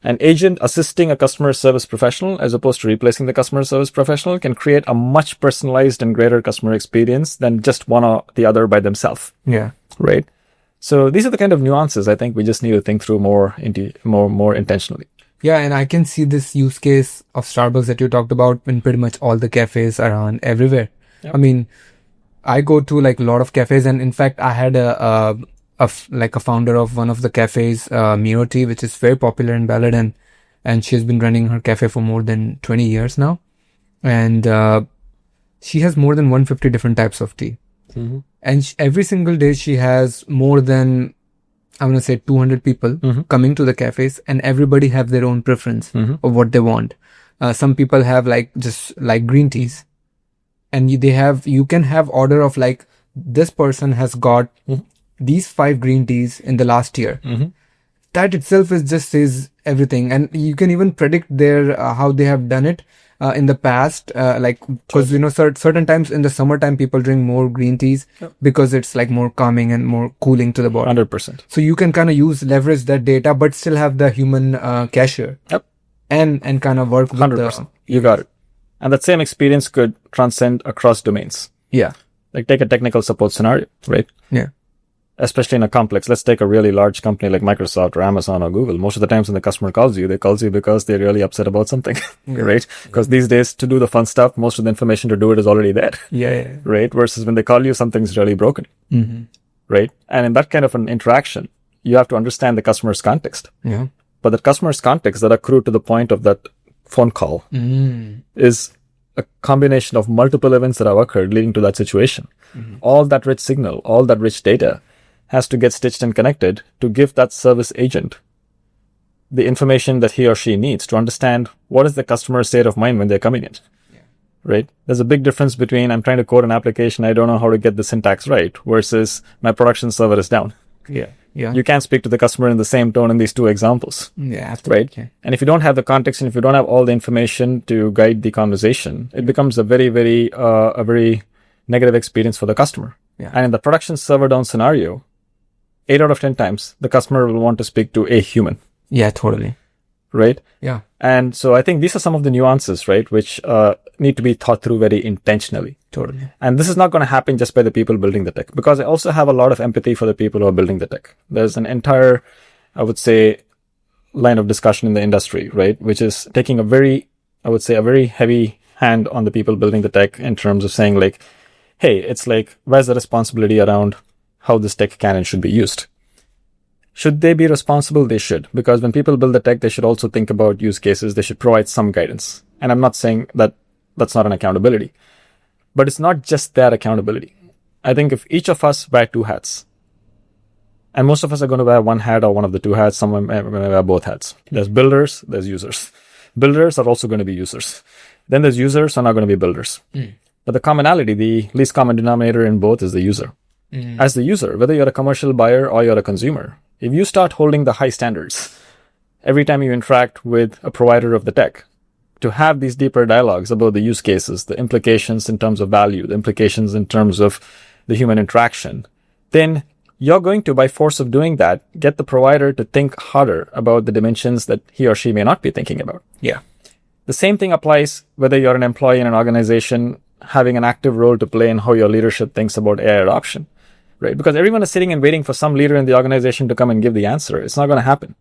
An agent assisting a customer service professional as opposed to replacing the customer service professional can create a much personalized and greater customer experience than just one or the other by themselves. Yeah. Right? So these are the kind of nuances I think we just need to think through more intentionally. Yeah, and I can see this use case of Starbucks that you talked about in pretty much all the cafes around everywhere. Yep. I mean, I go to like a lot of cafes, and in fact, I had a founder of one of the cafes, Miro Tea, which is very popular in Ballard, and she's been running her cafe for more than 20 years now, and she has more than 150 different types of tea. Mm-hmm. And every single day she has more than, I'm going to say 200 people coming to the cafes, and everybody have their own preference of what they want. Some people have like just like green teas, and you can have order of like, this person has got these 5 green teas in the last year. That itself says everything. And you can even predict their, how they have done it. In the past, like, because certain times in the summertime people drink more green teas because it's like more calming and more cooling to the body. 100%. So you can kind of leverage that data, but still have the human cashier. Yep. And kind of work with 100%. You got it. And that same experience could transcend across domains. Yeah. Like take a technical support scenario, right? Yeah. Especially in a complex, let's take a really large company like Microsoft or Amazon or Google. Most of the times when the customer calls you, they calls you because they're really upset about something, right? Because these days to do the fun stuff, most of the information to do it is already there. Yeah. Right? Versus when they call you, something's really broken. Right? And in that kind of an interaction, you have to understand the customer's context. Yeah. But the customer's context that accrue to the point of that phone call is a combination of multiple events that have occurred leading to that situation. All that rich signal, all that rich data has to get stitched and connected to give that service agent the information that he or she needs to understand what is the customer's state of mind when they're coming in. Right? There's a big difference between I'm trying to code an application, I don't know how to get the syntax right, versus my production server is down. Yeah. You can't speak to the customer in the same tone in these two examples. Yeah, absolutely. Right? And if you don't have the context and if you don't have all the information to guide the conversation, it becomes a very negative experience for the customer. Yeah. And in the production server down scenario, 8 out of 10 times, the customer will want to speak to a human. Yeah, totally. Right? Yeah. And so I think these are some of the nuances, right, which need to be thought through very intentionally. Totally. And this is not going to happen just by the people building the tech, because I also have a lot of empathy for the people who are building the tech. There's an entire, I would say, line of discussion in the industry, right, which is taking a very heavy hand on the people building the tech in terms of saying like, hey, it's like, where's the responsibility around how this tech can and should be used? Should they be responsible? They should. Because when people build the tech, they should also think about use cases. They should provide some guidance. And I'm not saying that that's not an accountability. But it's not just that accountability. I think if each of us wear 2 hats, and most of us are going to wear one hat or one of the 2 hats, some may wear both hats. There's builders, there's users. Builders are also going to be users. Then there's users who are not going to be builders. But the commonality, the least common denominator in both is the user. As the user, whether you're a commercial buyer or you're a consumer, if you start holding the high standards every time you interact with a provider of the tech, to have these deeper dialogues about the use cases, the implications in terms of value, the implications in terms of the human interaction, then you're going to, by force of doing that, get the provider to think harder about the dimensions that he or she may not be thinking about. Yeah. The same thing applies whether you're an employee in an organization having an active role to play in how your leadership thinks about AI adoption. Right? Because everyone is sitting and waiting for some leader in the organization to come and give the answer. It's not going to happen.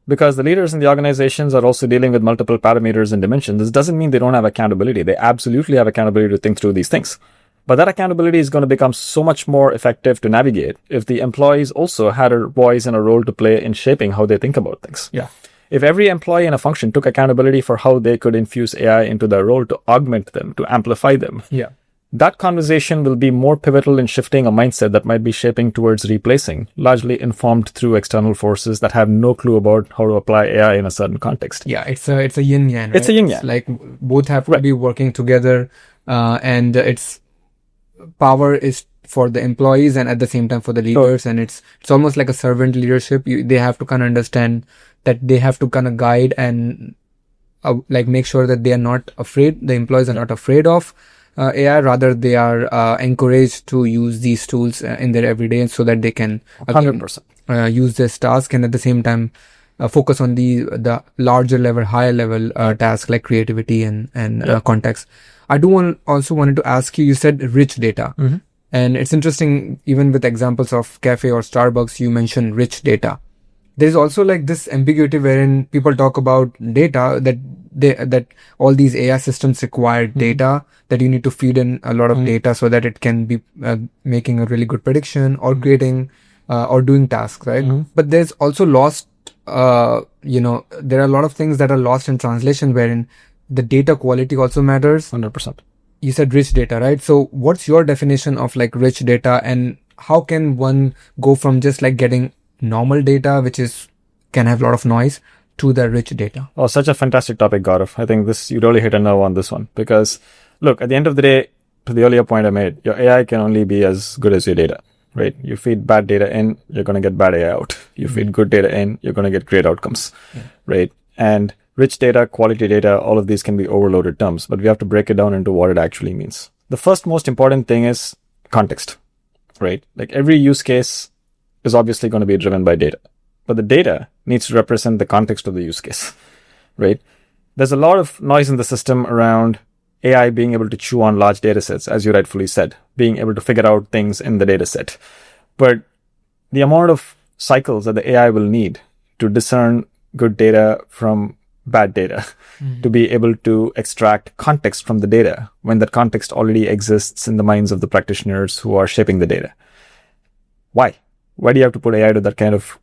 Because the leaders in the organizations are also dealing with multiple parameters and dimensions. This doesn't mean they don't have accountability. They absolutely have accountability to think through these things. But that accountability is going to become so much more effective to navigate if the employees also had a voice and a role to play in shaping how they think about things. Yeah. If every employee in a function took accountability for how they could infuse AI into their role to augment them, to amplify them, that conversation will be more pivotal in shifting a mindset that might be shaping towards replacing, largely informed through external forces that have no clue about how to apply AI in a certain context. Yeah, it's a yin yang. Right? It's a yin yang. It's like both have to be working together, and its power is for the employees and at the same time for the leaders. And it's almost like a servant leadership. They have to kind of understand that they have to kind of guide and like make sure that they are not afraid. The employees are not afraid of AI, rather they are encouraged to use these tools in their everyday so that they can 100% use this task and at the same time focus on the larger level, higher level tasks like creativity and context. I also wanted to ask you said rich data. And it's interesting, even with examples of cafe or Starbucks, you mentioned rich data. There's also like this ambiguity wherein people talk about data, that all these AI systems require data, that you need to feed in a lot of data so that it can be making a really good prediction or creating or doing tasks, right? But there's also lost, there are a lot of things that are lost in translation wherein the data quality also matters. 100%. You said rich data, right? So what's your definition of like rich data, and how can one go from just like getting normal data, which can have a lot of noise, to the rich data? Oh, such a fantastic topic, Gaurav. I think you really hit a nerve on this one, because look, at the end of the day, to the earlier point I made, your AI can only be as good as your data, right? You feed bad data in, you're going to get bad AI out. You feed good data in, you're going to get great outcomes, right? And rich data, quality data, all of these can be overloaded terms, but we have to break it down into what it actually means. The first most important thing is context, right? Like every use case is obviously going to be driven by data, but the data needs to represent the context of the use case, right? There's a lot of noise in the system around AI being able to chew on large data sets, as you rightfully said, being able to figure out things in the data set. But the amount of cycles that the AI will need to discern good data from bad data, to be able to extract context from the data when that context already exists in the minds of the practitioners who are shaping the data. Why? Why do you have to put AI to that kind of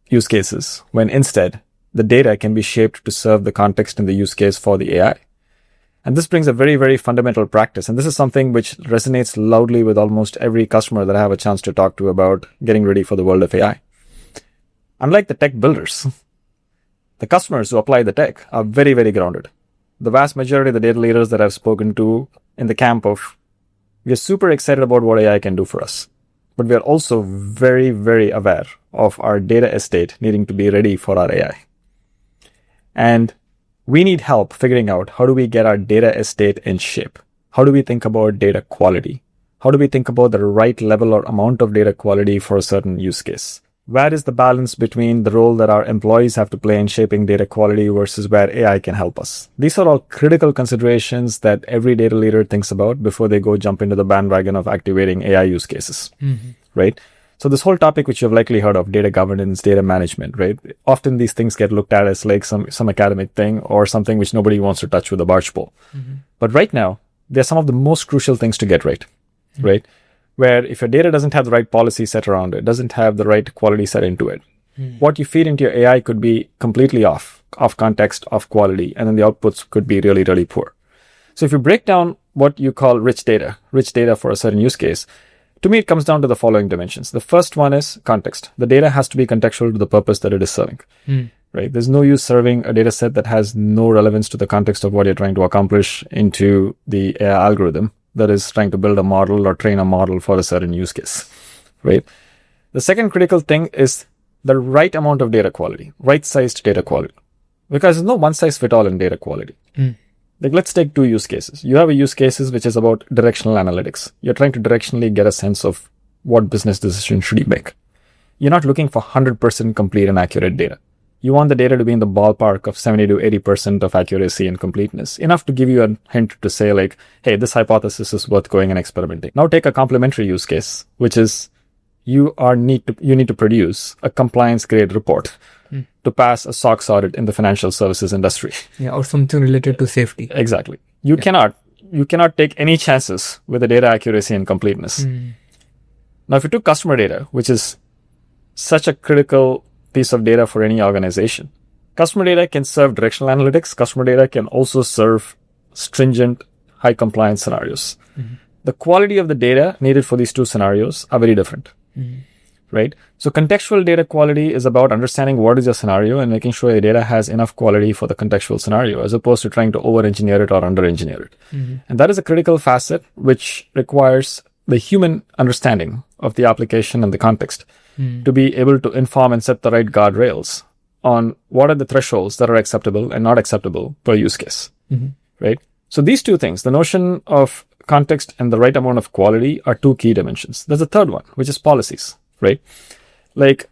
use cases when instead the data can be shaped to serve the context and the use case for the AI? And this brings a very, very fundamental practice. And this is something which resonates loudly with almost every customer that I have a chance to talk to about getting ready for the world of AI. Unlike the tech builders, the customers who apply the tech are very, very grounded. The vast majority of the data leaders that I've spoken to in the camp of, we are super excited about what AI can do for us, but we are also very, very aware of our data estate needing to be ready for our AI. And we need help figuring out, how do we get our data estate in shape? How do we think about data quality? How do we think about the right level or amount of data quality for a certain use case? Where is the balance between the role that our employees have to play in shaping data quality versus where AI can help us? These are all critical considerations that every data leader thinks about before they go jump into the bandwagon of activating AI use cases, right? So this whole topic, which you've likely heard of, data governance, data management, right? Often these things get looked at as like some academic thing or something which nobody wants to touch with a barge pole. But right now, they're some of the most crucial things to get right, right? Where if your data doesn't have the right policy set around it, doesn't have the right quality set into it, what you feed into your AI could be completely off context, off quality, and then the outputs could be really, really poor. So if you break down what you call rich data for a certain use case, to me, it comes down to the following dimensions. The first one is context. The data has to be contextual to the purpose that it is serving, right? There's no use serving a data set that has no relevance to the context of what you're trying to accomplish into the AI algorithm that is trying to build a model or train a model for a certain use case, right? The second critical thing is the right amount of data quality, right-sized data quality, because there's no one-size-fit-all in data quality. Like, let's take two use cases. You have a use cases which is about directional analytics. You're trying to directionally get a sense of what business decision should you make. You're not looking for 100% complete and accurate data. You want the data to be in the ballpark of 70 to 80% of accuracy and completeness, enough to give you a hint to say like, hey, this hypothesis is worth going and experimenting. Now take a complementary use case, which is you need to produce a compliance grade report to pass a SOX audit in the financial services industry. Yeah, or something related to safety. Exactly. You cannot take any chances with the data accuracy and completeness. Now, if you took customer data, which is such a critical piece of data for any organization, customer data can serve directional analytics. Customer data can also serve stringent, high compliance scenarios. The quality of the data needed for these two scenarios are very different. Right? So contextual data quality is about understanding what is your scenario and making sure your data has enough quality for the contextual scenario, as opposed to trying to over-engineer it or under-engineer it. And that is a critical facet which requires the human understanding of the application and the context to be able to inform and set the right guardrails on what are the thresholds that are acceptable and not acceptable per use case. Right? So these two things, the notion of context and the right amount of quality, are two key dimensions. There's a third one, which is policies, right? Like,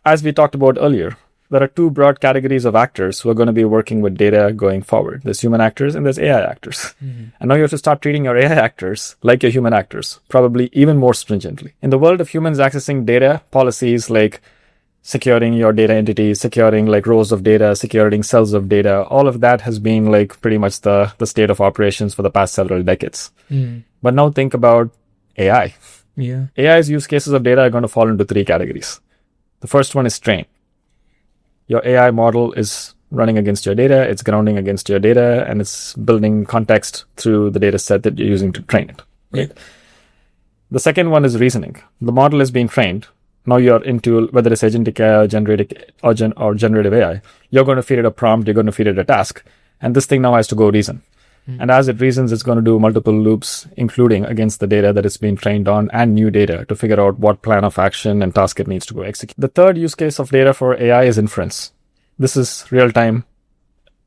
as we talked about earlier, there are two broad categories of actors who are going to be working with data going forward. There's human actors and there's AI actors. And now you have to start treating your AI actors like your human actors, probably even more stringently. In the world of humans accessing data, policies like securing your data entities, securing like rows of data, securing cells of data, all of that has been like pretty much the state of operations for the past several decades. But now think about AI. AI's use cases of data are going to fall into three categories. The first one is train. Your AI model is running against your data, it's grounding against your data, and it's building context through the data set that you're using to train it. Right? The second one is reasoning. The model is being trained. Now you're into whether it's agentic AI or generative AI. You're going to feed it a prompt, you're going to feed it a task, and this thing now has to go reason. And as it reasons, it's going to do multiple loops, including against the data that it's been trained on and new data to figure out what plan of action and task it needs to go execute. The third use case of data for AI is inference. This is real time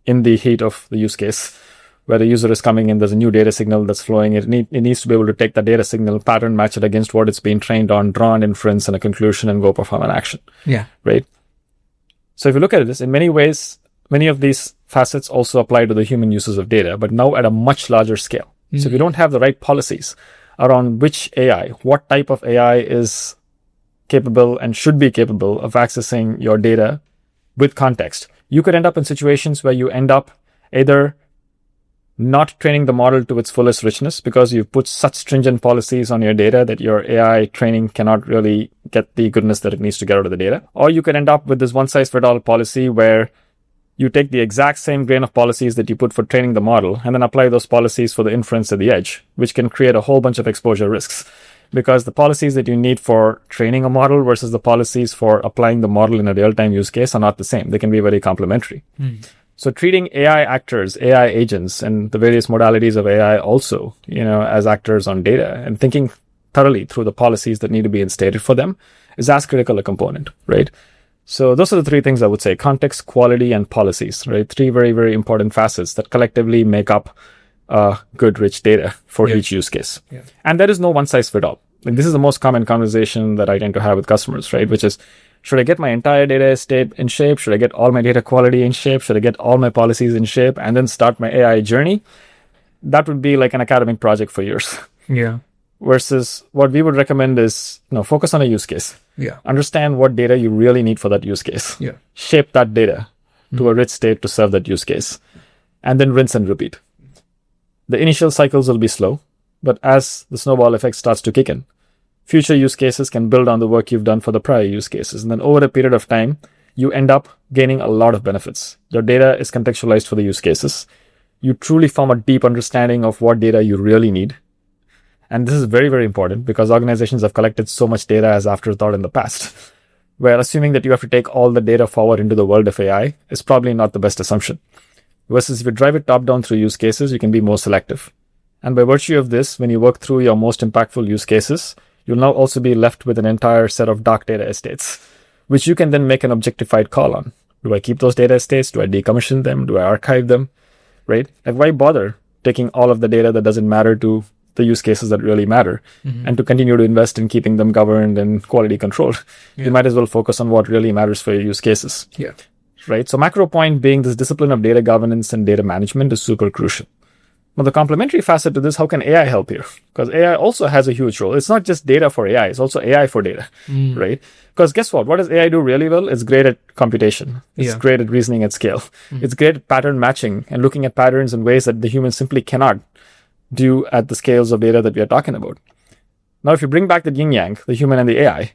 in the heat of the use case, where the user is coming in, there's a new data signal that's flowing. It needs to be able to take the data signal, pattern match it against what it's been trained on, draw an inference and a conclusion, and go perform an action. Right? So if you look at this, in many ways, many of these facets also apply to the human uses of data, but now at a much larger scale. So if you don't have the right policies around which AI, what type of AI is capable and should be capable of accessing your data with context, you could end up in situations where you end up either not training the model to its fullest richness because you've put such stringent policies on your data that your AI training cannot really get the goodness that it needs to get out of the data. Or you could end up with this one-size-fits-all policy where you take the exact same grain of policies that you put for training the model and then apply those policies for the inference at the edge, which can create a whole bunch of exposure risks. Because the policies that you need for training a model versus the policies for applying the model in a real-time use case are not the same. They can be very complementary. So treating AI actors, AI agents, and the various modalities of AI also, as actors on data and thinking thoroughly through the policies that need to be instated for them is as critical a component, right? So those are the three things I would say: context, quality, and policies, right? Three very, very important facets that collectively make up good, rich data for each use case. And there is no one size fit all. Like, this is the most common conversation that I tend to have with customers, right? Which is, should I get my entire data estate in shape? Should I get all my data quality in shape? Should I get all my policies in shape and then start my AI journey? That would be like an academic project for years. Versus what we would recommend is, focus on a use case. Understand what data you really need for that use case. Shape that data to a rich state to serve that use case. And then rinse and repeat. The initial cycles will be slow, but as the snowball effect starts to kick in, future use cases can build on the work you've done for the prior use cases. And then over a period of time, you end up gaining a lot of benefits. Your data is contextualized for the use cases. You truly form a deep understanding of what data you really need. And this is very, very important because organizations have collected so much data as afterthought in the past, where assuming that you have to take all the data forward into the world of AI is probably not the best assumption. Versus if you drive it top down through use cases, you can be more selective. And by virtue of this, when you work through your most impactful use cases, you'll now also be left with an entire set of dark data estates, which you can then make an objectified call on. Do I keep those data estates? Do I decommission them? Do I archive them? Right? Like, why bother taking all of the data that doesn't matter to the use cases that really matter and to continue to invest in keeping them governed and quality controlled? You might as well focus on what really matters for your use cases. Right? So macro point being this discipline of data governance and data management is super crucial. Now, the complementary facet to this, how can AI help here? Because AI also has a huge role. It's not just data for AI, it's also AI for data, right? Because guess what? What does AI do really well? It's great at computation. It's great at reasoning at scale. It's great at pattern matching and looking at patterns in ways that the human simply cannot do at the scales of data that we are talking about. Now, if you bring back the yin-yang, the human and the AI,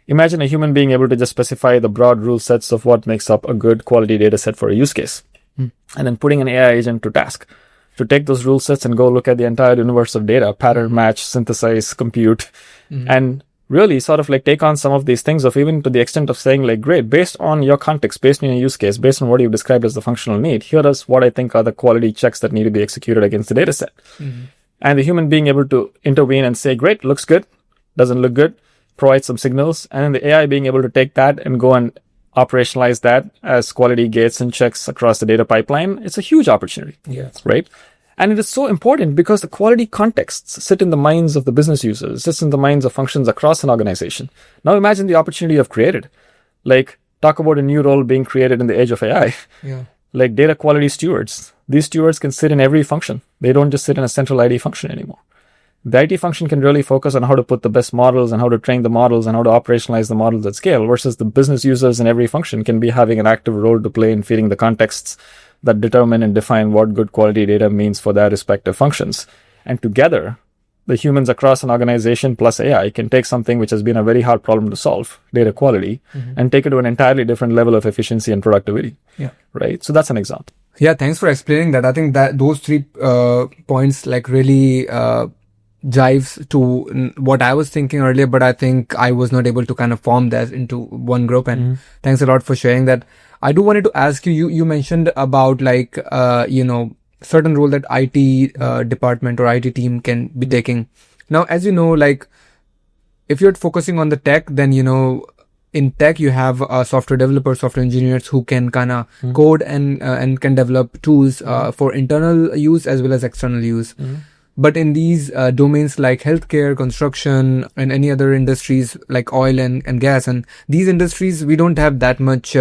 imagine a human being able to just specify the broad rule sets of what makes up a good quality data set for a use case. And then putting an AI agent to task to take those rule sets and go look at the entire universe of data, pattern match, synthesize, compute, and really sort of like take on some of these things of even to the extent of saying like, great, based on your context, based on your use case, based on what you've described as the functional need, here is what I think are the quality checks that need to be executed against the data set. And the human being able to intervene and say, great, looks good, doesn't look good, provide some signals, and then the AI being able to take that and go and operationalize that as quality gates and checks across the data pipeline. It's a huge opportunity, right? And it is so important because the quality contexts sit in the minds of the business users, sits in the minds of functions across an organization. Now imagine the opportunity you have created. Like, talk about a new role being created in the age of AI, Yeah. like data quality stewards. These stewards can sit in every function. They don't just sit in a central IT function anymore. The IT function can really focus on how to put the best models and how to train the models and how to operationalize the models at scale, versus the business users in every function can be having an active role to play in feeding the contexts that determine and define what good quality data means for their respective functions. And together, the humans across an organization plus AI can take something which has been a very hard problem to solve, data quality, and take it to an entirely different level of efficiency and productivity. Yeah. Right? So that's an example. Yeah, thanks for explaining that. I think that those three points like really jives to what I was thinking earlier, but I think I was not able to kind of form that into one group. And thanks a lot for sharing that. I do wanted to ask you, you mentioned about like, certain role that IT department or IT team can be taking. Now, as you know, like if you're focusing on the tech, then, in tech, you have software developers, software engineers who can kind of code and can develop tools for internal use as well as external use. But in these domains like healthcare, construction, and any other industries like oil and gas, and these industries, we don't have that much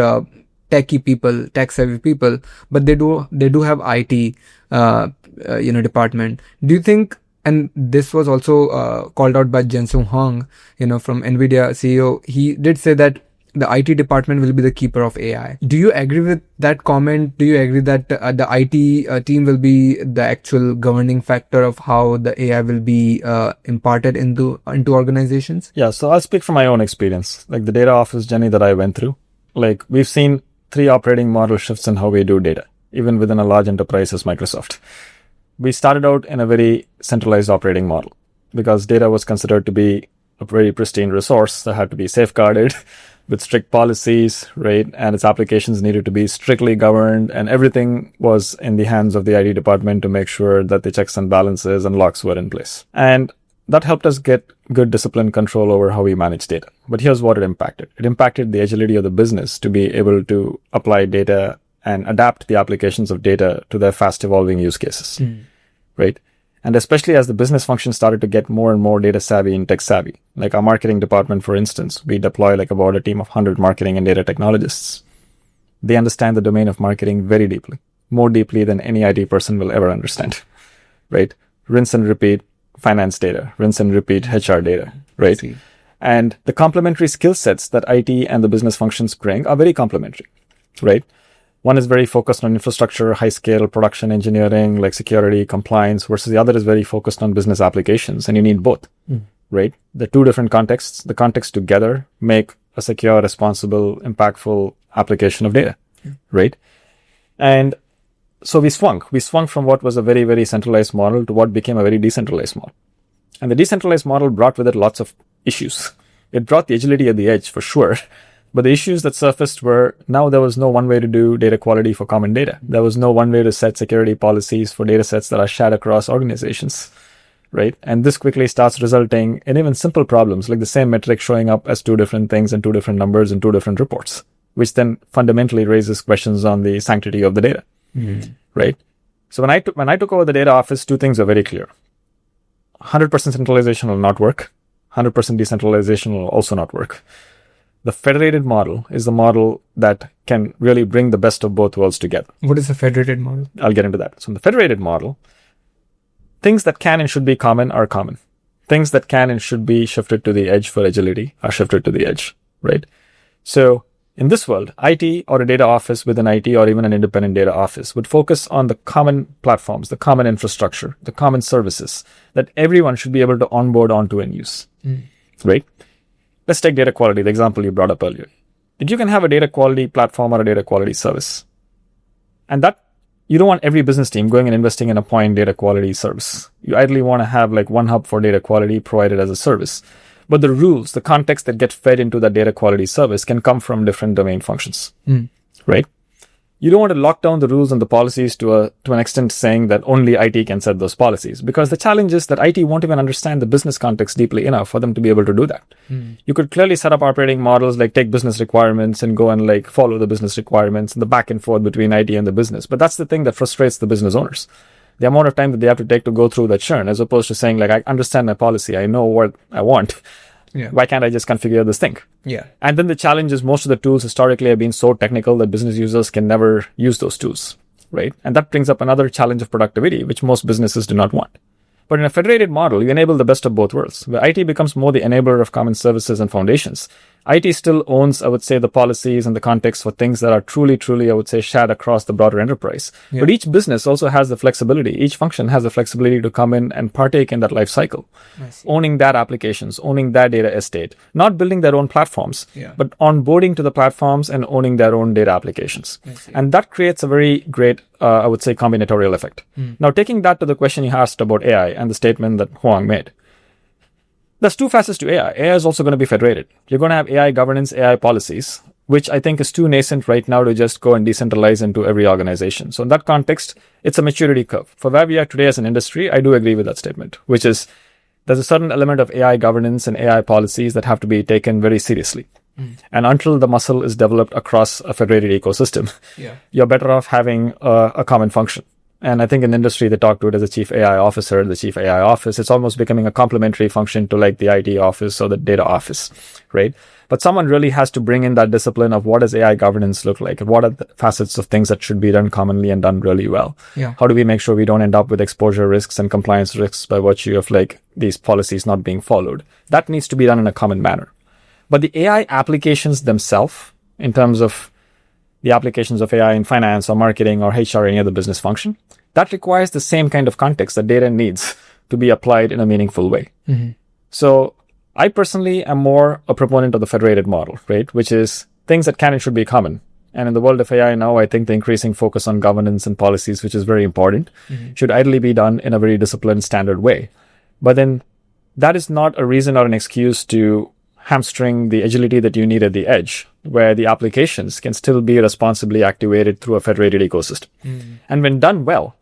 techie people, tech savvy people, but they do have IT, department. Do you think? And this was also called out by Jensen Huang, from NVIDIA CEO. He did say that the IT department will be the keeper of AI. Do you agree with that comment? Do you agree that the IT team will be the actual governing factor of how the AI will be imparted into organizations? Yeah, so I'll speak from my own experience, like the data office journey that I went through. Like we've seen 3 operating model shifts in how we do data, even within a large enterprise as Microsoft. We started out in a very centralized operating model because data was considered to be a very pristine resource that had to be safeguarded with strict policies, right? And its applications needed to be strictly governed, and everything was in the hands of the IT department to make sure that the checks and balances and locks were in place. And that helped us get good discipline control over how we manage data. But here's what it impacted. It impacted the agility of the business to be able to apply data and adapt the applications of data to their fast evolving use cases, right? And especially as the business function started to get more and more data savvy and tech savvy, like our marketing department, for instance, we deploy like about a team of 100 marketing and data technologists. They understand the domain of marketing very deeply, more deeply than any IT person will ever understand, right? Rinse and repeat finance data, rinse and repeat HR data, right? And the complementary skill sets that IT and the business functions bring are very complementary, right? One is very focused on infrastructure, high scale production engineering, like security, compliance, versus the other is very focused on business applications. And you need both, right? The 2 different contexts, the context together make a secure, responsible, impactful application of data, right? And so we swung from what was a very, very centralized model to what became a very decentralized model. And the decentralized model brought with it lots of issues. It brought the agility at the edge for sure. But the issues that surfaced were now there was no one way to do data quality for common data. There was no one way to set security policies for data sets that are shared across organizations, right? And this quickly starts resulting in even simple problems like the same metric showing up as 2 different things and 2 different numbers in 2 different reports, which then fundamentally raises questions on the sanctity of the data, right? So when I took over the data office, 2 things are very clear. 100% centralization will not work. 100% decentralization will also not work. The federated model is the model that can really bring the best of both worlds together. What is a federated model? I'll get into that. So in the federated model, things that can and should be common are common. Things that can and should be shifted to the edge for agility are shifted to the edge, right? So in this world, IT or a data office within IT or even an independent data office would focus on the common platforms, the common infrastructure, the common services that everyone should be able to onboard onto and use, right? Let's take data quality, the example you brought up earlier. You can have a data quality platform or a data quality service. And that you don't want every business team going and investing in a point data quality service. You ideally want to have like one hub for data quality provided as a service. But the rules, the context that get fed into that data quality service can come from different domain functions, right? You don't want to lock down the rules and the policies to an extent saying that only IT can set those policies, because the challenge is that IT won't even understand the business context deeply enough for them to be able to do that. You could clearly set up operating models, like take business requirements and go and like follow the business requirements and the back and forth between IT and the business. But that's the thing that frustrates the business owners. The amount of time that they have to take to go through that churn, as opposed to saying like, I understand my policy. I know what I want. Yeah. Why can't I just configure this thing? Yeah. And then the challenge is most of the tools historically have been so technical that business users can never use those tools, right? And that brings up another challenge of productivity, which most businesses do not want. But in a federated model, you enable the best of both worlds, where IT becomes more the enabler of common services and foundations. IT still owns, I would say, the policies and the context for things that are truly, I would say, shared across the broader enterprise. Yeah. But each business also has the flexibility. Each function has the flexibility to come in and partake in that life cycle, owning their applications, owning their data estate, not building their own platforms, but onboarding to the platforms and owning their own data applications. And that creates a very great, I would say, combinatorial effect. Now, taking that to the question you asked about AI and the statement that Huang made. There's two facets to AI. AI is also going to be federated. You're going to have AI governance, AI policies, which I think is too nascent right now to just go and decentralize into every organization. So in that context, it's a maturity curve. For where we are today as an industry, I do agree with that statement, which is there's a certain element of AI governance and AI policies that have to be taken very seriously. And until the muscle is developed across a federated ecosystem, you're better off having a common function. And I think in the industry, they talk to it as a chief AI officer, the chief AI office. It's almost becoming a complementary function to like the IT office or the data office, right? But someone really has to bring in that discipline of what does AI governance look like? And what are the facets of things that should be done commonly and done really well? How do we make sure we don't end up with exposure risks and compliance risks by virtue of like these policies not being followed? That needs to be done in a common manner. But the AI applications themselves, in terms of the applications of AI in finance or marketing or HR or any other business function, that requires the same kind of context that data needs to be applied in a meaningful way. So I personally am more a proponent of the federated model, right? Which is things that can and should be common. And in the world of AI now, I think the increasing focus on governance and policies, which is very important, should ideally be done in a very disciplined, standard way. But then that is not a reason or an excuse to hamstring the agility that you need at the edge, where the applications can still be responsibly activated through a federated ecosystem. And when done well,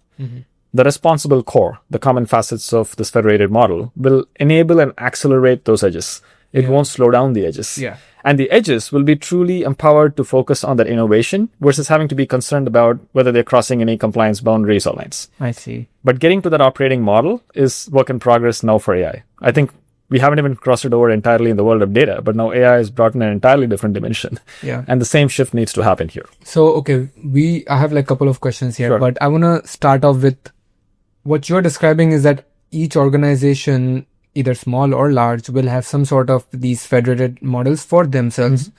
the responsible core, the common facets of this federated model, will enable and accelerate those edges. It won't slow down the edges. And the edges will be truly empowered to focus on that innovation versus having to be concerned about whether they're crossing any compliance boundaries or lines. I see. But getting to that operating model is work in progress now for AI. I think we haven't even crossed it over entirely in the world of data, but now AI is brought in an entirely different dimension. And the same shift needs to happen here. So, okay, I have like a couple of questions here, but I want to start off with what you're describing is that each organization, either small or large, will have some sort of these federated models for themselves.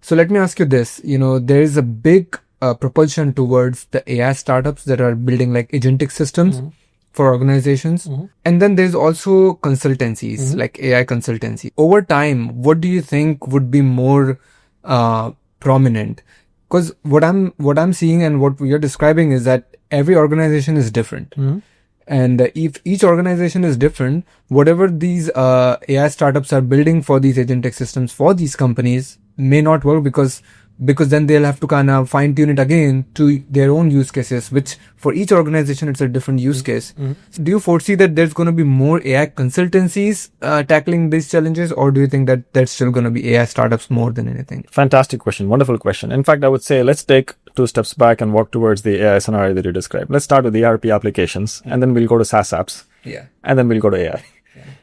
So let me ask you this, there is a big propulsion towards the AI startups that are building like agentic systems for organizations. And then there's also consultancies, like AI consultancy. Over time, what do you think would be more prominent? Because what I'm seeing and what you're describing is that every organization is different. And if each organization is different, whatever these AI startups are building for these agentic systems for these companies may not work because then they'll have to kind of fine tune it again to their own use cases, which for each organization, it's a different use case. So do you foresee that there's going to be more AI consultancies tackling these challenges, or do you think that there's still going to be AI startups more than anything? Fantastic question. Wonderful question. In fact, I would say let's take 2 steps back and walk towards the AI scenario that you described. Let's start with the ERP applications, and then we'll go to SaaS apps. And then we'll go to AI.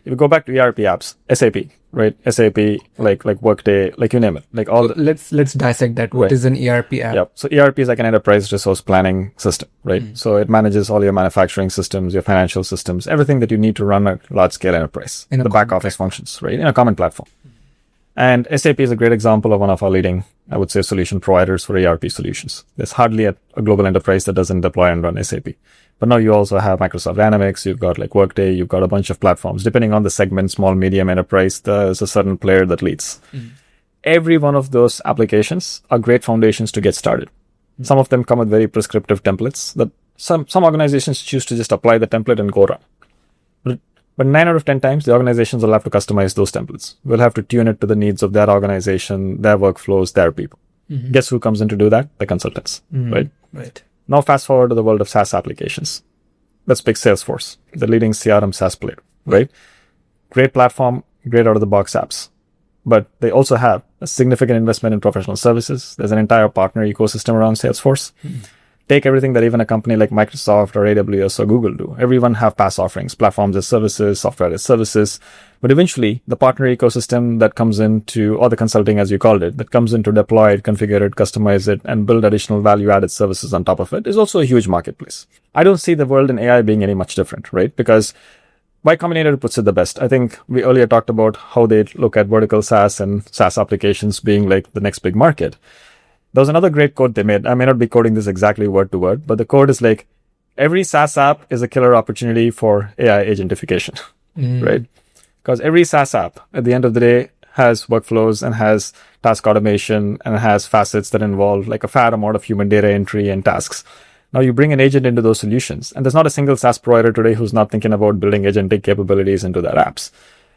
If you go back to ERP apps, SAP, right? SAP, like Workday, like you name it, like all. Let's dissect that. What is an ERP app? So ERP is like an enterprise resource planning system, right? So it manages all your manufacturing systems, your financial systems, everything that you need to run a large scale enterprise, the back office functions, right? In a common platform. And SAP is a great example of one of our leading, I would say, solution providers for ERP solutions. There's hardly a global enterprise that doesn't deploy and run SAP. But now you also have Microsoft Dynamics, you've got like Workday, you've got a bunch of platforms. Depending on the segment, small, medium enterprise, there's a certain player that leads. Every one of those applications are great foundations to get started. Some of them come with very prescriptive templates that some organizations choose to just apply the template and go run. But 9 out of 10 times, the organizations will have to customize those templates. We'll have to tune it to the needs of their organization, their workflows, their people. Guess who comes in to do that? The consultants, right? Now fast forward to the world of SaaS applications. Let's pick Salesforce, the leading CRM SaaS player, right? Great platform, great out-of-the-box apps. But they also have a significant investment in professional services. There's an entire partner ecosystem around Salesforce. take everything that even a company like Microsoft or AWS or Google do. Everyone have PaaS offerings, platforms as services, software as services. But eventually, the partner ecosystem that comes into, or the consulting as you called it, that comes in to deploy it, configure it, customize it, and build additional value-added services on top of it is also a huge marketplace. I don't see the world in AI being any much different, right? Because Y Combinator puts it the best. I think we earlier talked about how they look at vertical SaaS and SaaS applications being like the next big market. There was another great quote they made. I may not be quoting this exactly word to word, but the quote is like, every SaaS app is a killer opportunity for AI agentification, right? Because every SaaS app at the end of the day has workflows and has task automation and has facets that involve like a fair amount of human data entry and tasks. Now you bring an agent into those solutions, and there's not a single SaaS provider today who's not thinking about building agentic capabilities into their apps.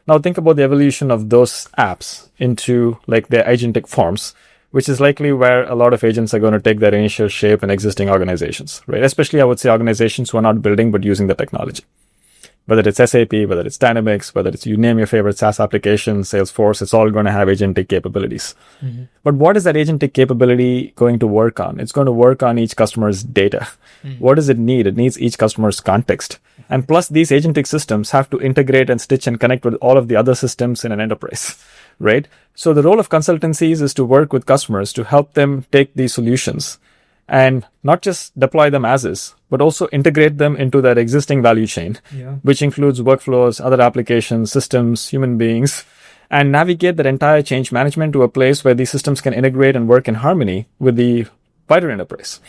Now think about the evolution of those apps into like their agentic forms, which is likely where a lot of agents are going to take their initial shape in existing organizations, right? Especially, I would say, organizations who are not building but using the technology. Whether it's SAP, whether it's Dynamics, whether it's you name your favorite SaaS application, Salesforce, it's all going to have agentic capabilities. But what is that agentic capability going to work on? It's going to work on each customer's data. What does it need? It needs each customer's context. And plus, these agentic systems have to integrate and stitch and connect with all of the other systems in an enterprise, right? So the role of consultancies is to work with customers to help them take these solutions and not just deploy them as is, but also integrate them into their existing value chain, which includes workflows, other applications, systems, human beings, and navigate that entire change management to a place where these systems can integrate and work in harmony with the wider enterprise.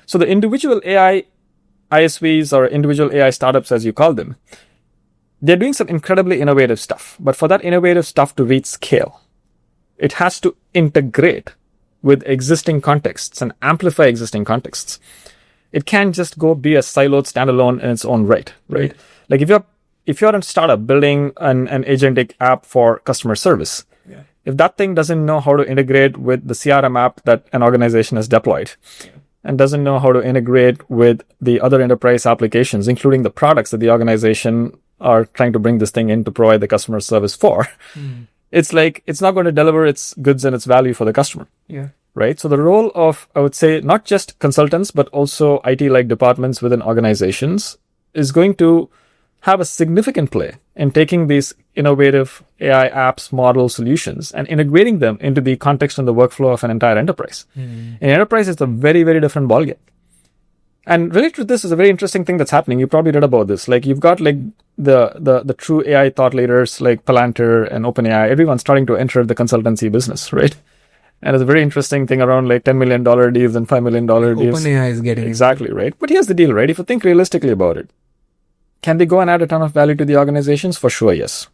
So the individual AI ISVs or individual AI startups, as you call them, they're doing some incredibly innovative stuff. But for that innovative stuff to reach scale, it has to integrate with existing contexts and amplify existing contexts. It can't just go be a siloed standalone in its own right? Like if you're a startup building an agentic app for customer service, if that thing doesn't know how to integrate with the CRM app that an organization has deployed, and doesn't know how to integrate with the other enterprise applications, including the products that the organization are trying to bring this thing in to provide the customer service for, it's like, it's not going to deliver its goods and its value for the customer. Right? So the role of, I would say, not just consultants, but also IT-like departments within organizations is going to have a significant play in taking these innovative AI apps, model solutions, and integrating them into the context and the workflow of an entire enterprise. In enterprise, it's a very, very different ballgame. And related to this is a very interesting thing that's happening. You probably read about this. Like you've got like the true AI thought leaders like Palantir and OpenAI, everyone's starting to enter the consultancy business, right? And it's a very interesting thing around like $10 million deals and $5 million deals. OpenAI is getting exactly right. But here's the deal, right? If you think realistically about it, can they go and add a ton of value to the organizations? For sure, yes.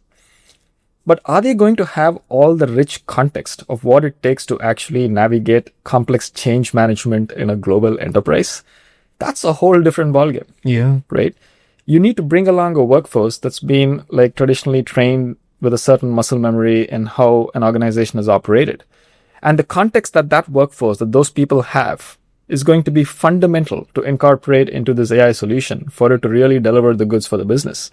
But are they going to have all the rich context of what it takes to actually navigate complex change management in a global enterprise? That's a whole different ballgame. Right? You need to bring along a workforce that's been like traditionally trained with a certain muscle memory in how an organization is operated. And the context that workforce, that those people have, is going to be fundamental to incorporate into this AI solution for it to really deliver the goods for the business.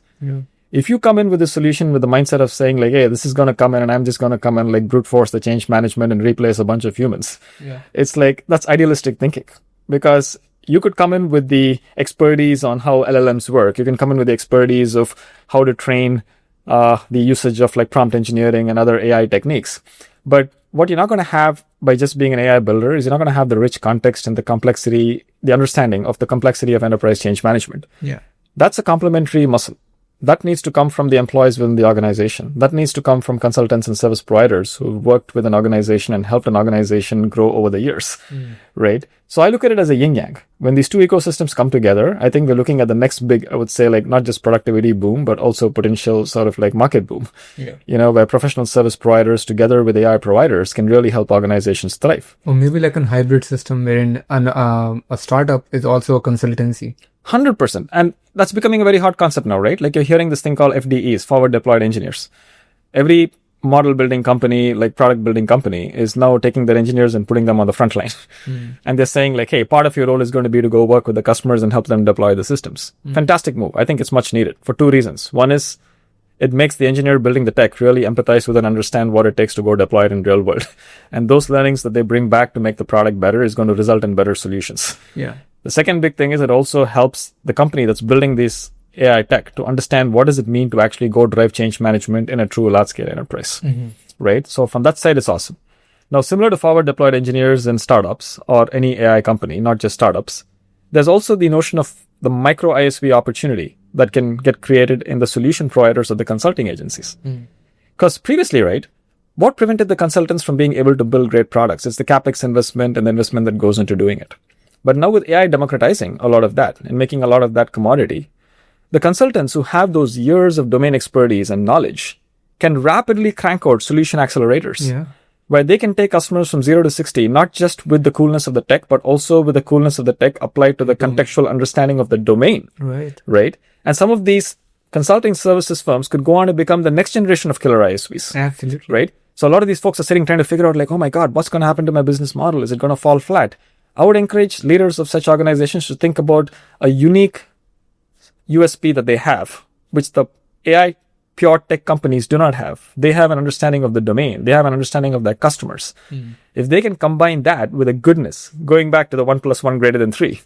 If you come in with a solution with the mindset of saying like, hey, this is going to come in and I'm just going to come and like brute force the change management and replace a bunch of humans. It's like, that's idealistic thinking, because you could come in with the expertise on how LLMs work. You can come in with the expertise of how to train the usage of like prompt engineering and other AI techniques. But what you're not going to have by just being an AI builder is you're not going to have the rich context and the complexity, the understanding of the complexity of enterprise change management. That's a complementary muscle. That needs to come from the employees within the organization. That needs to come from consultants and service providers who worked with an organization and helped an organization grow over the years, right? So I look at it as a yin-yang. When these two ecosystems come together, I think we're looking at the next big, I would say, like not just productivity boom, but also potential sort of like market boom, where professional service providers together with AI providers can really help organizations thrive. Or maybe like a hybrid system wherein a startup is also a consultancy. 100%. And that's becoming a very hot concept now, right? Like you're hearing this thing called FDEs, forward deployed engineers. Every model building company, like product building company, is now taking their engineers and putting them on the front line. And they're saying like, hey, part of your role is going to be to go work with the customers and help them deploy the systems. Fantastic move. I think it's much needed for two reasons. One is it makes the engineer building the tech really empathize with and understand what it takes to go deploy it in real world. And those learnings that they bring back to make the product better is going to result in better solutions. The second big thing is it also helps the company that's building this AI tech to understand what does it mean to actually go drive change management in a true large-scale enterprise, right? So from that side, it's awesome. Now, similar to forward deployed engineers in startups or any AI company, not just startups, there's also the notion of the micro ISV opportunity that can get created in the solution providers or the consulting agencies. Because previously, right, what prevented the consultants from being able to build great products? It's the CapEx investment and the investment that goes into doing it. But now with AI democratizing a lot of that and making a lot of that commodity, the consultants who have those years of domain expertise and knowledge can rapidly crank out solution accelerators where they can take customers from 0 to 60, not just with the coolness of the tech, but also with the coolness of the tech applied to the contextual understanding of the domain. Right. And some of these consulting services firms could go on to become the next generation of killer ISVs. Absolutely. Right. So a lot of these folks are sitting trying to figure out like, oh my God, what's going to happen to my business model? Is it going to fall flat? I would encourage leaders of such organizations to think about a unique USP that they have, which the AI pure tech companies do not have. They have an understanding of the domain. They have an understanding of their customers. If they can combine that with a goodness, going back to the 1 + 1 greater than 3,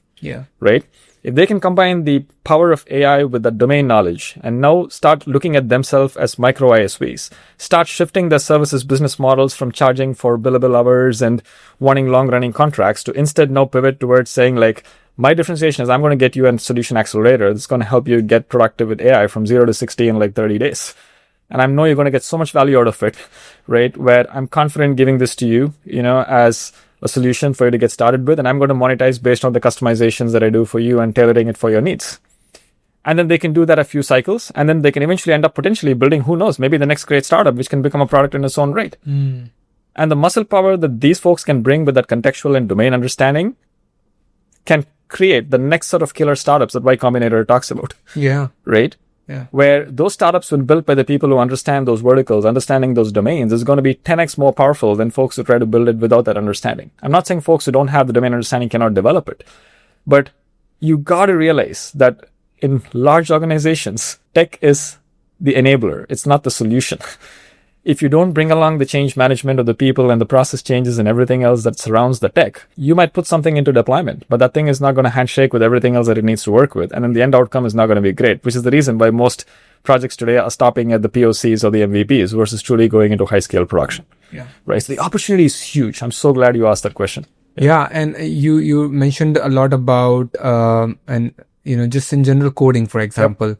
right? If they can combine the power of AI with the domain knowledge and now start looking at themselves as micro ISVs, start shifting their services business models from charging for billable hours and wanting long-running contracts to instead now pivot towards saying like, my differentiation is I'm going to get you a solution accelerator that's going to help you get productive with AI from 0 to 60 in like 30 days. And I know you're going to get so much value out of it, right? Where I'm confident giving this to you, as a solution for you to get started with. And I'm going to monetize based on the customizations that I do for you and tailoring it for your needs. And then they can do that a few cycles. And then they can eventually end up potentially building, who knows, maybe the next great startup, which can become a product in its own right. And the muscle power that these folks can bring with that contextual and domain understanding can create the next sort of killer startups that Y Combinator talks about. Right? Where those startups, when built by the people who understand those verticals, understanding those domains, is going to be 10x more powerful than folks who try to build it without that understanding. I'm not saying folks who don't have the domain understanding cannot develop it, but you got to realize that in large organizations, tech is the enabler. It's not the solution. If you don't bring along the change management of the people and the process changes and everything else that surrounds the tech, you might put something into deployment, but that thing is not going to handshake with everything else that it needs to work with. And then the end outcome is not going to be great, which is the reason why most projects today are stopping at the POCs or the MVPs versus truly going into high scale production. Right. So the opportunity is huge. I'm so glad you asked that question. And you mentioned a lot about, just in general coding, for example,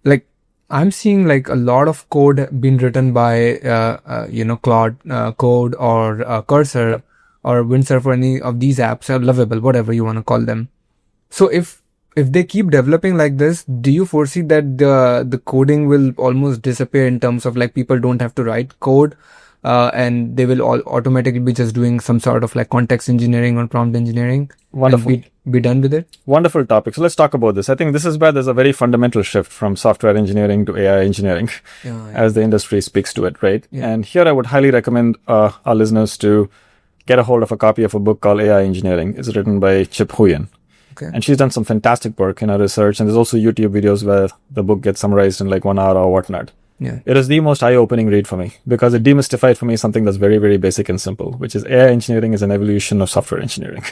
like, I'm seeing like a lot of code being written by, Claude Code or Cursor or Windsurf or any of these apps, or Lovable, whatever you want to call them. So if they keep developing like this, do you foresee that the coding will almost disappear in terms of like people don't have to write code, and they will all automatically be just doing some sort of like context engineering or prompt engineering? Wonderful. Be done with it? Wonderful topic. So let's talk about this. I think this is where there's a very fundamental shift from software engineering to AI engineering as the industry speaks to it, right? And here I would highly recommend our listeners to get a hold of a copy of a book called AI Engineering. It's written by Chip Huyen. And she's done some fantastic work in her research. And there's also YouTube videos where the book gets summarized in like 1 hour or whatnot. It is the most eye-opening read for me because it demystified for me something that's very, very basic and simple, which is AI engineering is an evolution of software engineering.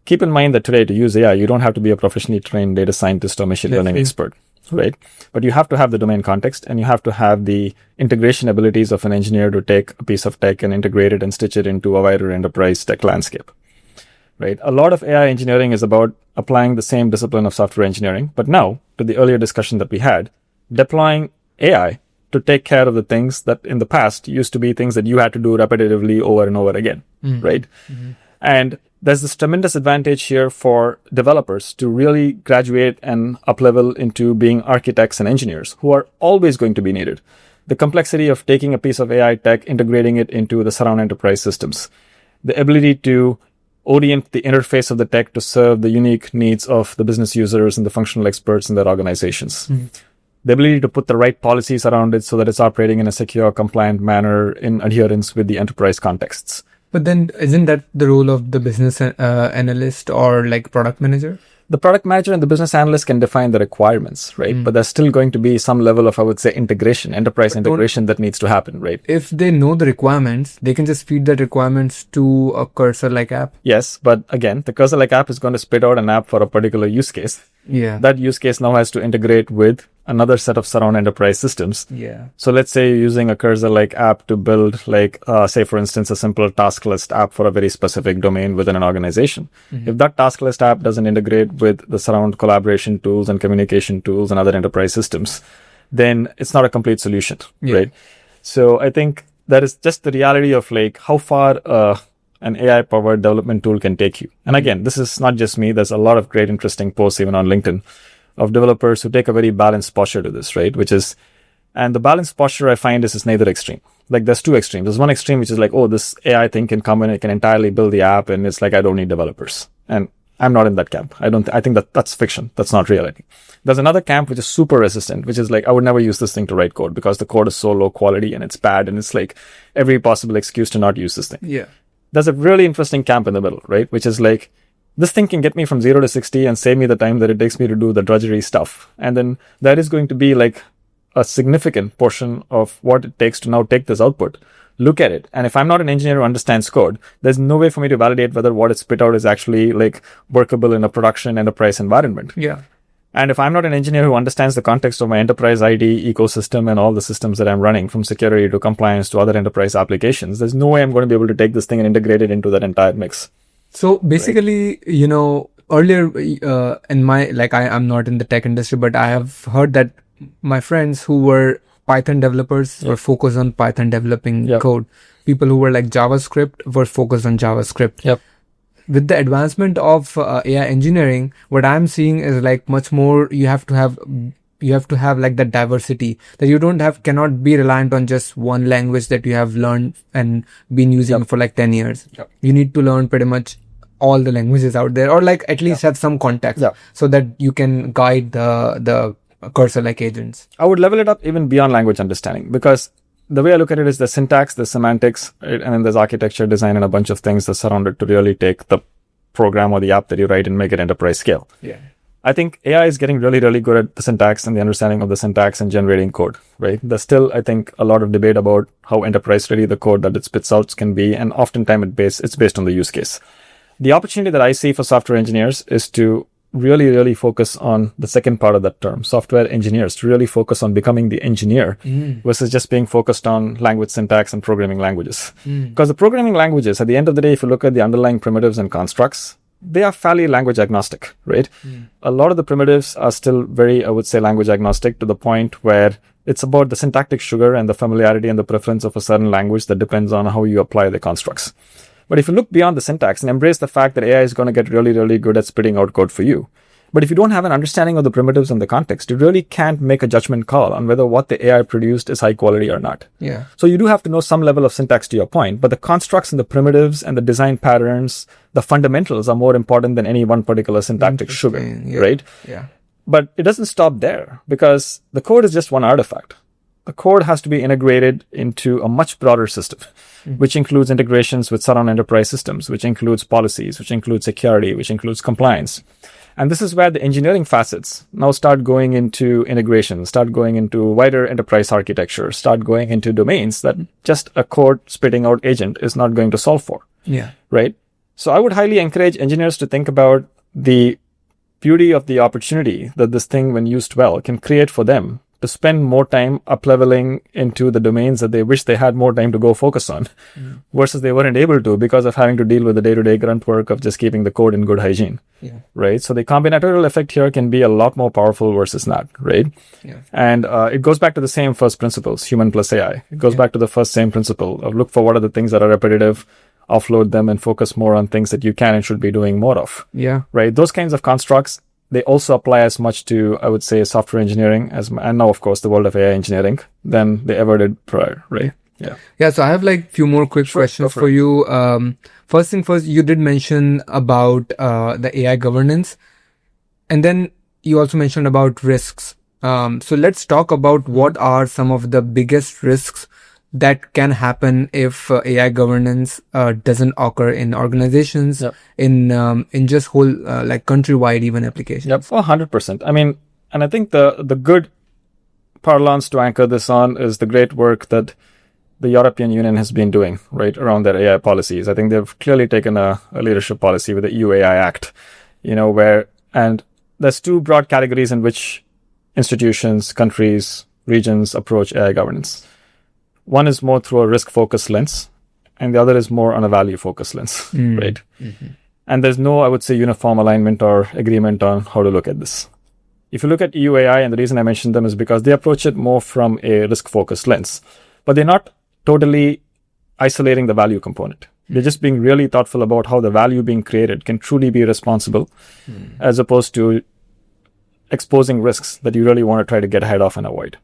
Keep in mind that today to use AI, you don't have to be a professionally trained data scientist or machine learning expert, right? But you have to have the domain context and you have to have the integration abilities of an engineer to take a piece of tech and integrate it and stitch it into a wider enterprise tech landscape, right? A lot of AI engineering is about applying the same discipline of software engineering. But now, to the earlier discussion that we had, deploying AI to take care of the things that in the past used to be things that you had to do repetitively over and over again, right? And there's this tremendous advantage here for developers to really graduate and up-level into being architects and engineers who are always going to be needed. The complexity of taking a piece of AI tech, integrating it into the surround enterprise systems, the ability to orient the interface of the tech to serve the unique needs of the business users and the functional experts in their organizations. The ability to put the right policies around it so that it's operating in a secure, compliant manner in adherence with the enterprise contexts. But then isn't that the role of the business analyst or like product manager? the product manager and the business analyst can define the requirements, right? But there's still going to be some level of, I would say, enterprise integration that needs to happen, right? If they know the requirements, they can just feed that requirements to a cursor-like app. Yes, but again, the cursor-like app is going to spit out an app for a particular use case. Yeah. That use case now has to integrate with another set of surround enterprise systems. Yeah. So let's say you're using a cursor-like app to build, like, say, for instance, a simple task list app for a very specific domain within an organization. If that task list app doesn't integrate with the surround collaboration tools and communication tools and other enterprise systems, then it's not a complete solution, right? So I think that is just the reality of, like, how far an AI-powered development tool can take you. And again, this is not just me. There's a lot of great, interesting posts even on LinkedIn of developers who take a very balanced posture to this, right? And the balanced posture I find is neither extreme. Like, there's two extremes. There's one extreme, which is like, oh, this AI thing can come in, it can entirely build the app, and it's like, I don't need developers. And I'm not in that camp. I think that's fiction. That's not reality. There's another camp which is super resistant, which is like, I would never use this thing to write code because the code is so low quality and it's bad, and it's like every possible excuse to not use this thing. Yeah. There's a really interesting camp in the middle, right? Which is like, this thing can get me from 0 to 60 and save me the time that it takes me to do the drudgery stuff. And then that is going to be like a significant portion of what it takes to now take this output, look at it. And if I'm not an engineer who understands code, there's no way for me to validate whether what it spit out is actually like workable in a production enterprise environment. Yeah. And if I'm not an engineer who understands the context of my enterprise ID ecosystem and all the systems that I'm running, from security to compliance to other enterprise applications, there's no way I'm going to be able to take this thing and integrate it into that entire mix. So basically, earlier in my, like, I'm not in the tech industry, but I have heard that my friends who were Python developers were focused on Python developing code. People who were like JavaScript were focused on JavaScript. Yep. With the advancement of AI engineering, what I'm seeing is like much more, you have to have like that diversity, that you cannot be reliant on just one language that you have learned and been using for like 10 years. Yep. You need to learn pretty much all the languages out there, or like at least have some context so that you can guide the cursor-like agents. I would level it up even beyond language understanding, because the way I look at it is the syntax, the semantics, right? And then there's architecture, design, and a bunch of things that surround it to really take the program or the app that you write and make it enterprise scale. Yeah. I think AI is getting really, really good at the syntax and the understanding of the syntax and generating code, right? There's still, I think, a lot of debate about how enterprise ready the code that it spits out can be, and oftentimes it's based on the use case. The opportunity that I see for software engineers is to really, really focus on the second part of that term, software engineers, to really focus on becoming the engineer versus just being focused on language syntax and programming languages. Because the programming languages, at the end of the day, if you look at the underlying primitives and constructs, they are fairly language agnostic, right? A lot of the primitives are still very, I would say, language agnostic, to the point where it's about the syntactic sugar and the familiarity and the preference of a certain language that depends on how you apply the constructs. But if you look beyond the syntax and embrace the fact that AI is going to get really, really good at spitting out code for you, but if you don't have an understanding of the primitives and the context, you really can't make a judgment call on whether what the AI produced is high quality or not. Yeah. So you do have to know some level of syntax, to your point, but the constructs and the primitives and the design patterns, the fundamentals are more important than any one particular syntactic sugar, right? Yeah. But it doesn't stop there, because the code is just one artifact. The code has to be integrated into a much broader system, which includes integrations with surround enterprise systems, which includes policies, which includes security, which includes compliance. And this is where the engineering facets now start going into integration, start going into wider enterprise architecture, start going into domains that just a code spitting out agent is not going to solve for. Yeah. Right? So I would highly encourage engineers to think about the beauty of the opportunity that this thing, when used well, can create for them to spend more time up-leveling into the domains that they wish they had more time to go focus on, versus they weren't able to because of having to deal with the day-to-day grunt work of just keeping the code in good hygiene. Yeah. Right? So the combinatorial effect here can be a lot more powerful versus not, right? Yeah. And it goes back to the same first principles, human plus AI. It goes back to the same principle of look for what are the things that are repetitive, offload them, and focus more on things that you can and should be doing more of. Yeah. Right? Those kinds of constructs, they also apply as much to, I would say, software engineering and now, of course, the world of AI engineering than they ever did prior, right? Yeah. Yeah. So I have like few more quick questions for you. First thing first, you did mention about the AI governance, and then you also mentioned about risks. So let's talk about what are some of the biggest risks that can happen if AI governance doesn't occur in organizations, in just whole like countrywide even applications. Yep, 100%. I mean, and I think the good parlance to anchor this on is the great work that the European Union has been doing, right, around their AI policies. I think they've clearly taken a leadership policy with the EU AI Act, and there's two broad categories in which institutions, countries, regions approach AI governance. One is more through a risk-focused lens, and the other is more on a value-focused lens, right? Mm-hmm. And there's no, I would say, uniform alignment or agreement on how to look at this. If you look at EU AI, and the reason I mentioned them is because they approach it more from a risk-focused lens, but they're not totally isolating the value component. They're just being really thoughtful about how the value being created can truly be responsible, as opposed to exposing risks that you really want to try to get ahead of and avoid.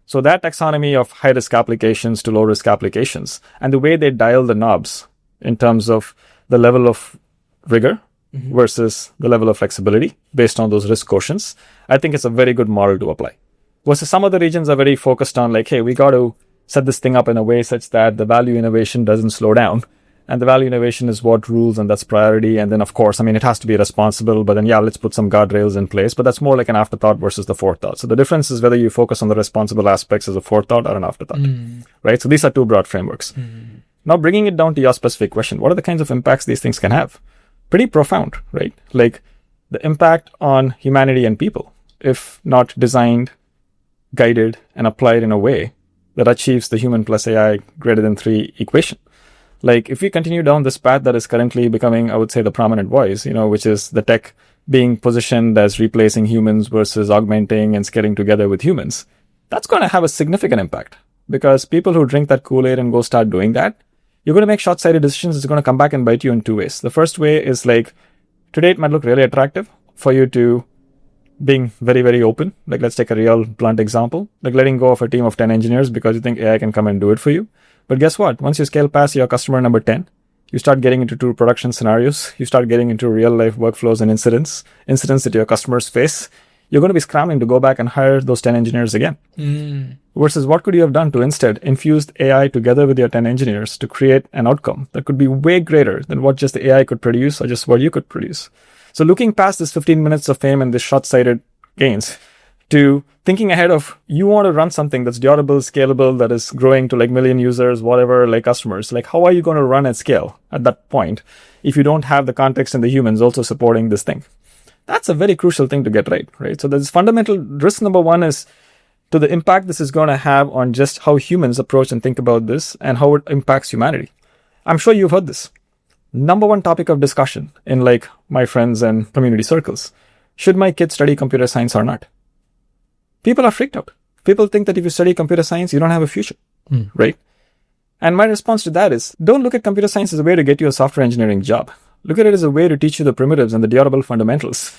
So that taxonomy of high-risk applications to low-risk applications, and the way they dial the knobs in terms of the level of rigor versus the level of flexibility based on those risk quotients, I think it's a very good model to apply. Versus some other regions are very focused on like, hey, we got to set this thing up in a way such that the value innovation doesn't slow down. And the value innovation is what rules, and that's priority. And then, of course, I mean, it has to be responsible, but then, let's put some guardrails in place. But that's more like an afterthought versus the forethought. So the difference is whether you focus on the responsible aspects as a forethought or an afterthought, right? So these are two broad frameworks. Now, bringing it down to your specific question, what are the kinds of impacts these things can have? Pretty profound, right? Like the impact on humanity and people, if not designed, guided, and applied in a way that achieves the human plus AI greater than 3 equation. Like if we continue down this path that is currently becoming, I would say, the prominent voice, which is the tech being positioned as replacing humans versus augmenting and scaling together with humans, that's going to have a significant impact, because people who drink that Kool-Aid and go start doing that, you're going to make short-sighted decisions. It's going to come back and bite you in 2 ways. The first way is like, today it might look really attractive for you to being very, very open. Like let's take a real blunt example, like letting go of a team of 10 engineers because you think AI can come and do it for you. But guess what? Once you scale past your customer number 10, you start getting into true production scenarios. You start getting into real life workflows and incidents that your customers face. You're going to be scrambling to go back and hire those 10 engineers again. Versus what could you have done to instead infused AI together with your 10 engineers to create an outcome that could be way greater than what just the AI could produce or just what you could produce. So looking past this 15 minutes of fame and this short-sighted gains to thinking ahead of, you want to run something that's durable, scalable, that is growing to like million users, whatever, like customers, like how are you going to run at scale at that point if you don't have the context and the humans also supporting this thing? That's a very crucial thing to get right? So there's fundamental risk number one is to the impact this is going to have on just how humans approach and think about this and how it impacts humanity. I'm sure you've heard this. Number one topic of discussion in like my friends and community circles. Should my kids study computer science or not? People are freaked out. People think that if you study computer science, you don't have a future, right? And my response to that is, don't look at computer science as a way to get you a software engineering job. Look at it as a way to teach you the primitives and the durable fundamentals,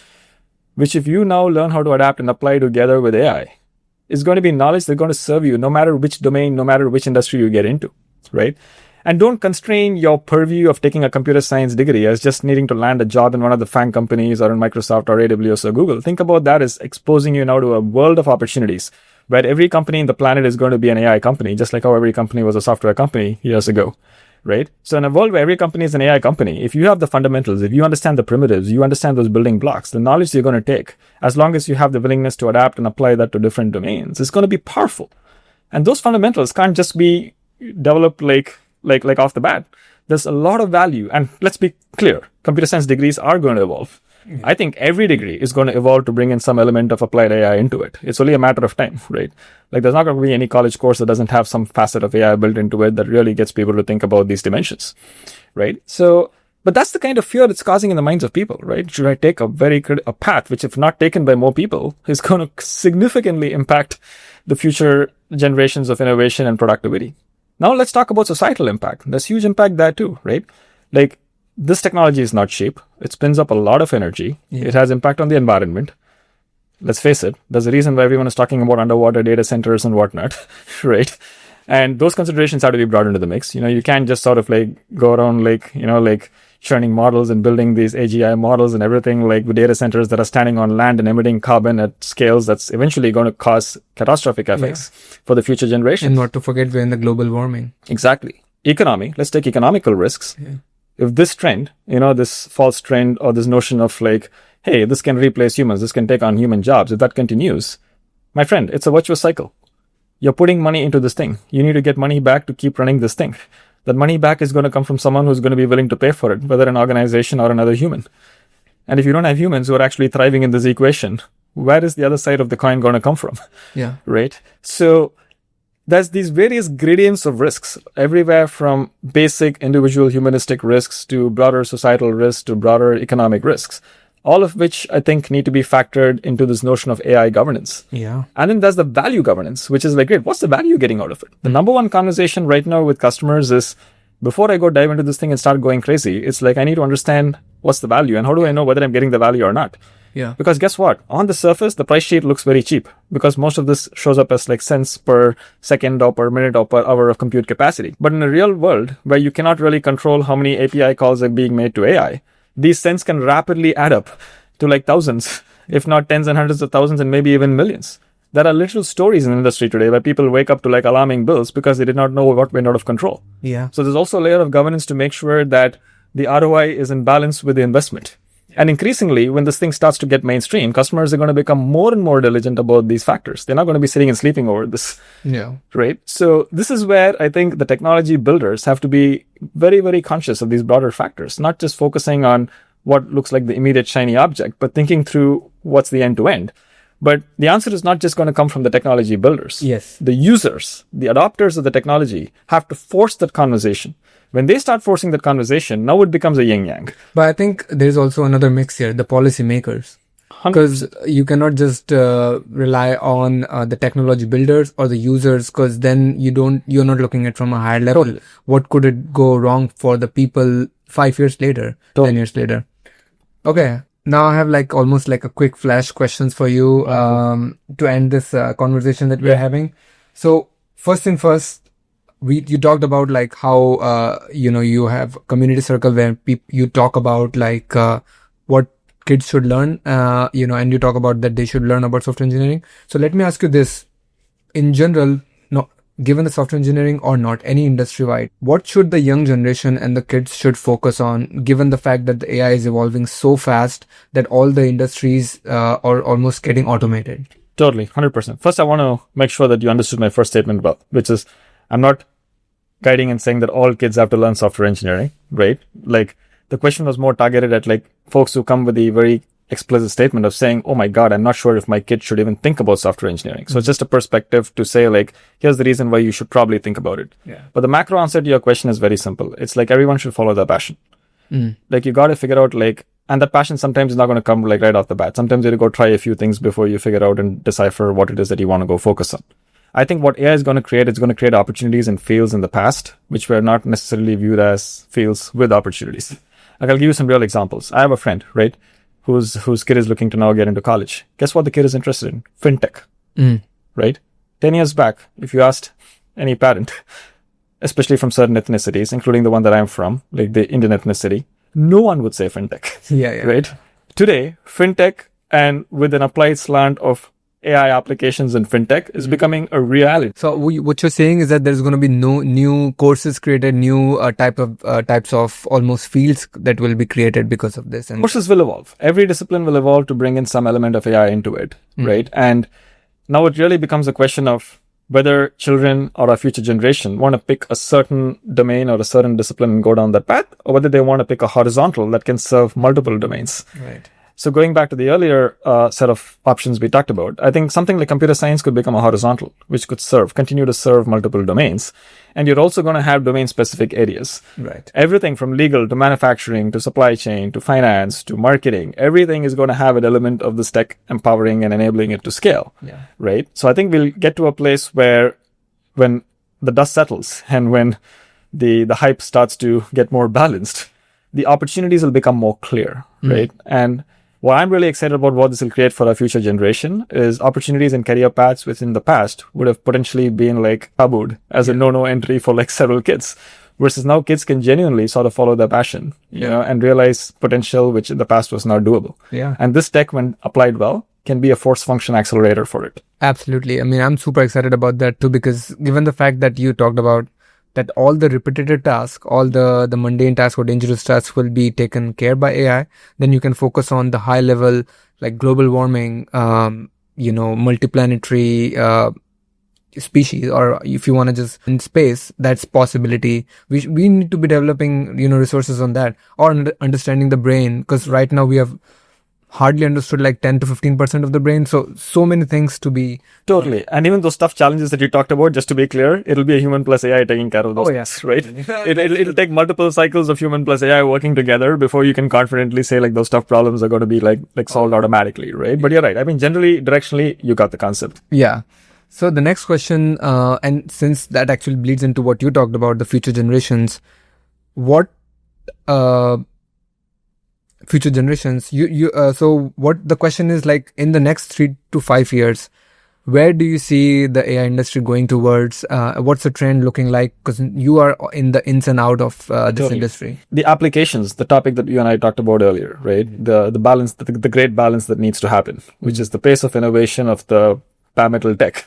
which if you now learn how to adapt and apply together with AI, is going to be knowledge that's going to serve you no matter which domain, no matter which industry you get into, right? And don't constrain your purview of taking a computer science degree as just needing to land a job in one of the FANG companies or in Microsoft or AWS or Google. Think about that as exposing you now to a world of opportunities where every company in the planet is going to be an AI company, just like how every company was a software company years ago, right? So in a world where every company is an AI company, if you have the fundamentals, if you understand the primitives, you understand those building blocks, the knowledge you're going to take, as long as you have the willingness to adapt and apply that to different domains, it's going to be powerful. And those fundamentals can't just be developed like off the bat. There's a lot of value. And let's be clear, computer science degrees are going to evolve. I think every degree is going to evolve to bring in some element of applied AI into it. It's only a matter of time, right? Like there's not going to be any college course that doesn't have some facet of AI built into it that really gets people to think about these dimensions, right? So, but that's the kind of fear it's causing in the minds of people, right? Should I take a path which, if not taken by more people, is going to significantly impact the future generations of innovation and productivity? Now let's talk about societal impact. There's huge impact there too, right? Like this technology is not cheap. It spins up a lot of energy. It has impact on the environment. Let's face it. There's a reason why everyone is talking about underwater data centers and whatnot, right? And those considerations have to be brought into the mix. You can't just sort of like go around like churning models and building these AGI models and everything, like the data centers that are standing on land and emitting carbon at scales that's eventually going to cause catastrophic effects for the future generations. And not to forget, we're in the global warming. Exactly. Economy, let's take economical risks. Yeah. If this trend, this false trend or this notion of like, hey, this can replace humans, this can take on human jobs, if that continues, my friend, it's a virtuous cycle. You're putting money into this thing. You need to get money back to keep running this thing. That money back is going to come from someone who's going to be willing to pay for it, whether an organization or another human. And if you don't have humans who are actually thriving in this equation, where is the other side of the coin going to come from? Yeah. Right? So there's these various gradients of risks, everywhere from basic individual humanistic risks to broader societal risks to broader economic risks, all of which I think need to be factored into this notion of AI governance. Yeah. And then there's the value governance, which is like, great, what's the value getting out of it? The number one conversation right now with customers is, before I go dive into this thing and start going crazy, it's like, I need to understand what's the value and how do I know whether I'm getting the value or not? Yeah. Because guess what? On the surface, the price sheet looks very cheap because most of this shows up as like cents per second or per minute or per hour of compute capacity. But in a real world where you cannot really control how many API calls are being made to AI, these cents can rapidly add up to like thousands, if not tens and hundreds of thousands and maybe even millions. There are literal stories in the industry today where people wake up to like alarming bills because they did not know what went out of control. Yeah. So there's also a layer of governance to make sure that the ROI is in balance with the investment. And increasingly, when this thing starts to get mainstream, customers are going to become more and more diligent about these factors. They're not going to be sitting and sleeping over this. Yeah. Right? So this is where I think the technology builders have to be very, very conscious of these broader factors, not just focusing on what looks like the immediate shiny object, but thinking through what's the end to end. But the answer is not just going to come from the technology builders. Yes. The users, the adopters of the technology have to force that conversation. When they start forcing that conversation, now it becomes a yin-yang. But I think there's also another mix here, the policymakers. Because you cannot just rely on the technology builders or the users, because then you're not looking at from a higher level. Totally. What could it go wrong for the people 5 years later, 10 years later? Okay. Now I have like almost like a quick flash questions for you to end this conversation that we're having. So first thing first, you talked about like how you have community circle where you talk about like what kids should learn, and you talk about that they should learn about software engineering. So let me ask you this: in general, given the software engineering or not, any industry wide, what should the young generation and the kids should focus on, given the fact that the AI is evolving so fast that all the industries are almost getting automated? Totally, 100%. First, I want to make sure that you understood my first statement well, which is I'm not guiding and saying that all kids have to learn software engineering, right? Like the question was more targeted at like folks who come with the very explicit statement of saying, oh my God, I'm not sure if my kid should even think about software engineering. So it's just a perspective to say like, here's the reason why you should probably think about it. Yeah. But the macro answer to your question is very simple. It's like everyone should follow their passion. Like you got to figure out like, and that passion sometimes is not going to come like right off the bat. Sometimes you have to go try a few things before you figure out and decipher what it is that you want to go focus on. I think what AI is going to create, it's going to create opportunities in fields in the past, which were not necessarily viewed as fields with opportunities. Like I'll give you some real examples. I have a friend, right, whose kid is looking to now get into college. Guess what the kid is interested in? Fintech, right? 10 years back, if you asked any parent, especially from certain ethnicities, including the one that I'm from, like the Indian ethnicity, no one would say fintech. Yeah. Right? Today, fintech and with an applied slant of AI applications in fintech is becoming a reality. So what you're saying is that there's going to be no new courses created, new types of almost fields that will be created because of this. And courses will evolve. Every discipline will evolve to bring in some element of AI into it, right? And now it really becomes a question of whether children or our future generation want to pick a certain domain or a certain discipline and go down that path, or whether they want to pick a horizontal that can serve multiple domains. Right. So going back to the earlier set of options we talked about, I think something like computer science could become a horizontal, which could continue to serve multiple domains. And you're also going to have domain-specific areas. Right. Everything from legal to manufacturing to supply chain to finance to marketing, everything is going to have an element of this tech empowering and enabling it to scale. Yeah. Right? So I think we'll get to a place where when the dust settles and when the hype starts to get more balanced, the opportunities will become more clear, right? And what I'm really excited about what this will create for our future generation is opportunities and career paths which in the past would have potentially been like tabooed as a no-no entry for like several kids. versus now kids can genuinely sort of follow their passion, and realize potential which in the past was not doable. Yeah. And this tech, when applied well, can be a force function accelerator for it. Absolutely. I mean, I'm super excited about that too, because given the fact that you talked about that all the repetitive tasks, all the mundane tasks or dangerous tasks will be taken care by AI, then you can focus on the high level, like global warming, multiplanetary species, or if you want to just in space, that's possibility. We need to be developing, resources on that, or understanding the brain, because right now we have hardly understood like 10 to 15% of the brain. So many things to be. Totally. And even those tough challenges that you talked about, just to be clear, it'll be a human plus AI taking care of those things, right? It'll take multiple cycles of human plus AI working together before you can confidently say like those tough problems are going to be like solved automatically, right? But you're right. I mean, generally, directionally, you got the concept. Yeah. So the next question, and since that actually bleeds into what you talked about, the future generations, future generations, so what the question is, like, in the next 3 to 5 years, where do you see the AI industry going towards? What's the trend looking like? Because you are in the ins and out of this industry. The applications, the topic that you and I talked about earlier, right? The balance, the great balance that needs to happen, which is the pace of innovation of the bare metal tech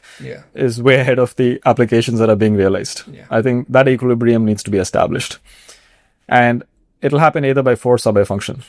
is way ahead of the applications that are being realized. I think that equilibrium needs to be established. And it'll happen either by force or by function.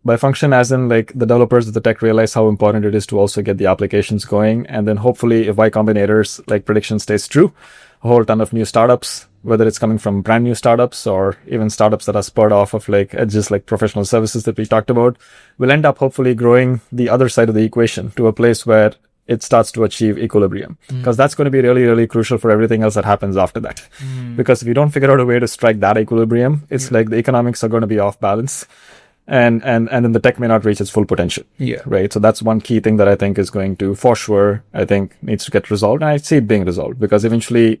By function, as in like the developers of the tech realize how important it is to also get the applications going. And then hopefully, if Y Combinator's like prediction stays true, a whole ton of new startups, whether it's coming from brand new startups or even startups that are spurred off of like just like professional services that we talked about, will end up hopefully growing the other side of the equation to a place where it starts to achieve equilibrium, because that's going to be really, really crucial for everything else that happens after that. Because if you don't figure out a way to strike that equilibrium, it's like the economics are going to be off balance, and then the tech may not reach its full potential. Right. So that's one key thing that I think is going to, for sure, I think needs to get resolved. And I see it being resolved because eventually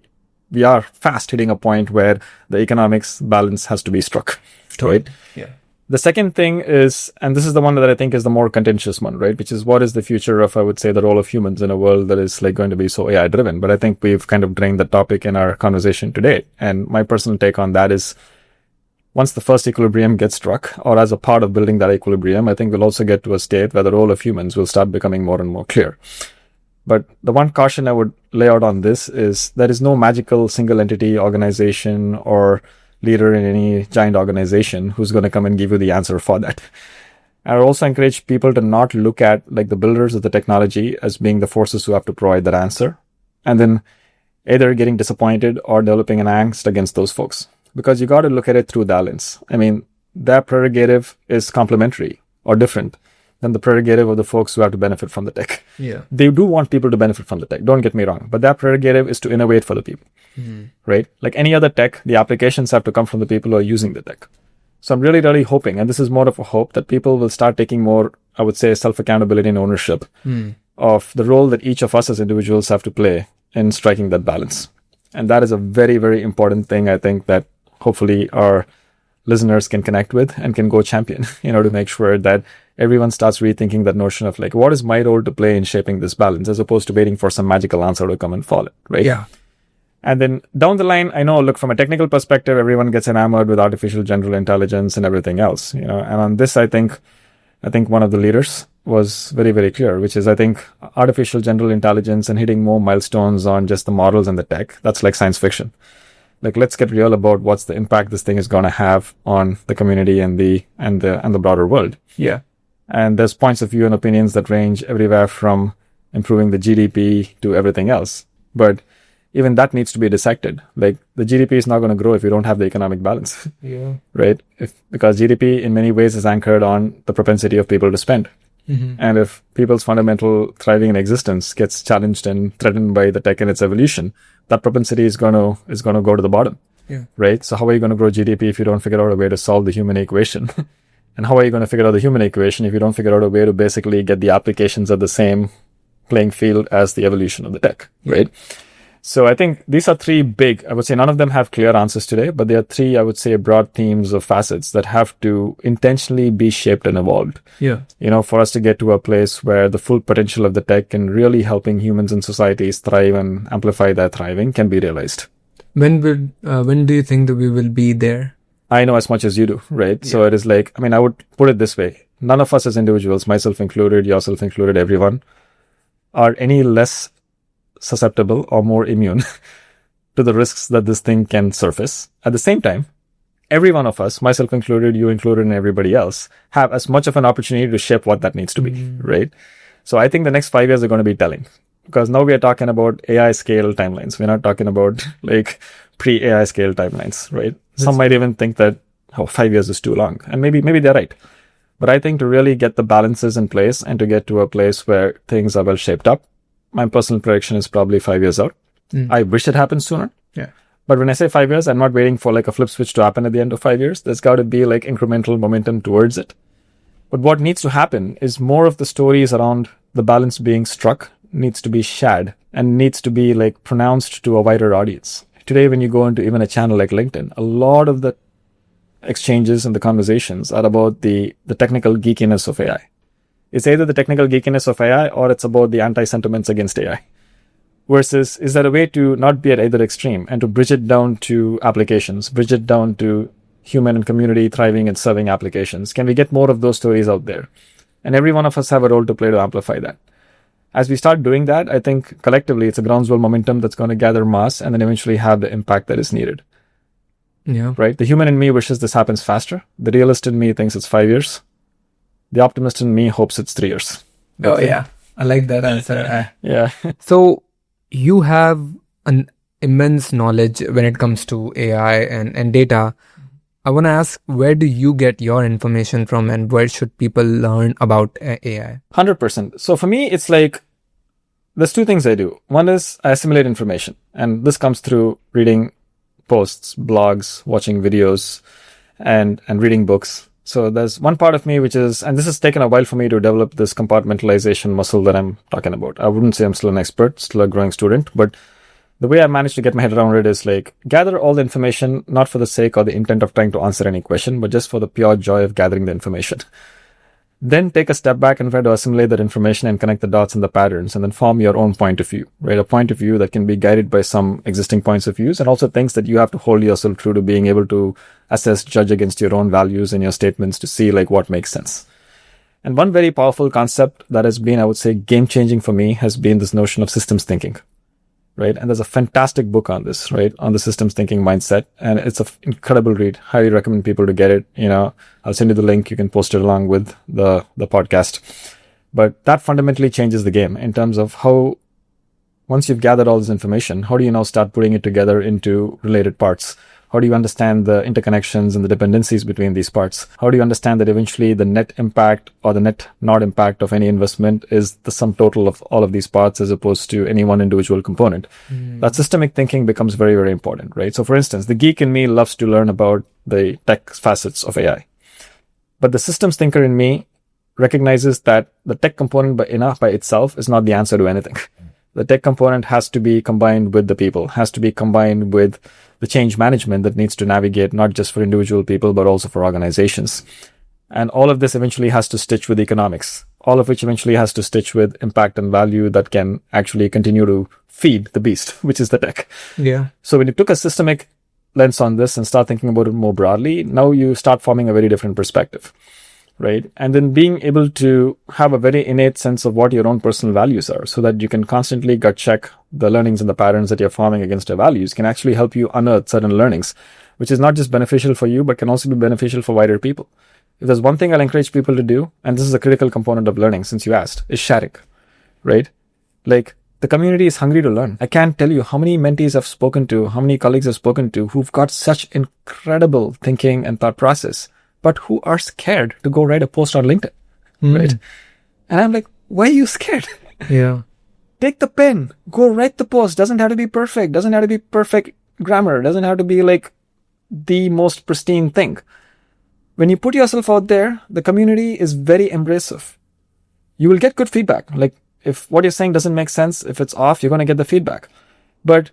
we are fast hitting a point where the economics balance has to be struck. Right. Yeah. The second thing is, and this is the one that I think is the more contentious one, right? Which is what is the future of, I would say, the role of humans in a world that is like going to be so AI driven. But I think we've kind of drained the topic in our conversation today. And my personal take on that is, once the first equilibrium gets struck, or as a part of building that equilibrium, I think we'll also get to a state where the role of humans will start becoming more and more clear. But the one caution I would lay out on this is there is no magical single entity organization or leader in any giant organization who's going to come and give you the answer for that. I also encourage people to not look at like the builders of the technology as being the forces who have to provide that answer, and then either getting disappointed or developing an angst against those folks, because you got to look at it through that lens. I mean, their prerogative is complementary or different than the prerogative of the folks who have to benefit from the tech. They do want people to benefit from the tech, don't get me wrong, but their prerogative is to innovate for the people. Right? Like any other tech, the applications have to come from the people who are using the tech. So I'm really, really hoping, and this is more of a hope, that people will start taking more, I would say, self-accountability and ownership of the role that each of us as individuals have to play in striking that balance. And that is a very, very important thing, I think, that hopefully our listeners can connect with and can go champion, to make sure that everyone starts rethinking that notion of like, what is my role to play in shaping this balance, as opposed to waiting for some magical answer to come and fall it, right? Yeah. And then down the line, I know, look, from a technical perspective, everyone gets enamored with artificial general intelligence and everything else, and on this, I think one of the leaders was very, very clear, which is, I think, artificial general intelligence and hitting more milestones on just the models and the tech, that's like science fiction. Like, let's get real about what's the impact this thing is going to have on the community and the broader world. Yeah. And there's points of view and opinions that range everywhere from improving the GDP to everything else. But even that needs to be dissected. Like, the GDP is not going to grow if you don't have the economic balance. Right? Because GDP in many ways is anchored on the propensity of people to spend. And if people's fundamental thriving in existence gets challenged and threatened by the tech and its evolution, that propensity is going to go to the bottom. Right? So how are you going to grow GDP if you don't figure out a way to solve the human equation? And how are you going to figure out the human equation if you don't figure out a way to basically get the applications at the same playing field as the evolution of the tech, right? So I think these are three big, I would say none of them have clear answers today, but there are three, I would say, broad themes of facets that have to intentionally be shaped and evolved. For us to get to a place where the full potential of the tech and really helping humans and societies thrive and amplify their thriving can be realized. When do you think that we will be there? I know as much as you do, right? So it is like, I mean, I would put it this way. None of us as individuals, myself included, yourself included, everyone, are any less susceptible or more immune to the risks that this thing can surface. At the same time, every one of us, myself included, you included, and everybody else, have as much of an opportunity to shape what that needs to be, right? So I think the next 5 years are going to be telling, because now we are talking about AI scale timelines. We're not talking about like pre-AI scale timelines, right? Some might even think that 5 years is too long, and maybe they're right. But I think to really get the balances in place and to get to a place where things are well shaped up, my personal prediction is probably 5 years out. I wish it happened sooner. Yeah. But when I say 5 years, I'm not waiting for like a flip switch to happen at the end of 5 years. There's got to be like incremental momentum towards it. But what needs to happen is more of the stories around the balance being struck needs to be shared and needs to be like pronounced to a wider audience. Today, when you go into even a channel like LinkedIn, a lot of the exchanges and the conversations are about the technical geekiness of AI. It's either the technical geekiness of AI or it's about the anti-sentiments against AI. Versus, is there a way to not be at either extreme and to bridge it down to applications, bridge it down to human and community thriving and serving applications? Can we get more of those stories out there? And every one of us have a role to play to amplify that. As we start doing that, I think collectively it's a groundswell momentum that's going to gather mass and then eventually have the impact that is needed. Yeah. Right? The human in me wishes this happens faster. The realist in me thinks it's 5 years. The optimist in me hopes it's 3 years. Oh, yeah. I like that answer. Yeah. So you have an immense knowledge when it comes to AI and data. I want to ask, where do you get your information from and where should people learn about AI? 100%. So for me, it's like, there's two things I do. One is I assimilate information. And this comes through reading posts, blogs, watching videos, and reading books. So there's one part of me which is, and this has taken a while for me to develop this compartmentalization muscle that I'm talking about. I wouldn't say I'm still an expert, still a growing student, but the way I managed to get my head around it is like, gather all the information, not for the sake or the intent of trying to answer any question, but just for the pure joy of gathering the information. Then take a step back and try to assimilate that information and connect the dots and the patterns and then form your own point of view, right? A point of view that can be guided by some existing points of views and also things that you have to hold yourself true to being able to assess, judge against your own values and your statements to see like what makes sense. And one very powerful concept that has been, I would say, game changing for me has been this notion of systems thinking. Right. And there's a fantastic book on this, right? On the systems thinking mindset. And it's an incredible read. Highly recommend people to get it. You know, I'll send you the link. You can post it along with the podcast. But that fundamentally changes the game in terms of how, once you've gathered all this information, how do you now start putting it together into related parts? How do you understand the interconnections and the dependencies between these parts? How do you understand that eventually the net impact or the net not impact of any investment is the sum total of all of these parts as opposed to any one individual component? That systemic thinking becomes very, very important, right? So for instance, the geek in me loves to learn about the tech facets of AI. But the systems thinker in me recognizes that the tech component by itself is not the answer to anything. The tech component has to be combined with the people, has to be combined with the change management that needs to navigate not just for individual people, but also for organizations. And all of this eventually has to stitch with economics, all of which eventually has to stitch with impact and value that can actually continue to feed the beast, which is the tech. Yeah. So when you took a systemic lens on this and start thinking about it more broadly, now you start forming a very different perspective. Right. And then being able to have a very innate sense of what your own personal values are so that you can constantly gut check the learnings and the patterns that you're forming against your values can actually help you unearth certain learnings, which is not just beneficial for you, but can also be beneficial for wider people. If there's one thing I'll encourage people to do, and this is a critical component of learning since you asked, is sharing. Right. Like the community is hungry to learn. I can't tell you how many mentees I've spoken to, how many colleagues I've spoken to who've got such incredible thinking and thought process, but who are scared to go write a post on LinkedIn, right? And I'm like, why are you scared? Yeah. Take the pen, go write the post. Doesn't have to be perfect. Doesn't have to be perfect grammar. Doesn't have to be like the most pristine thing. When you put yourself out there, the community is very embracive. You will get good feedback. Like if what you're saying doesn't make sense, if it's off, you're going to get the feedback. But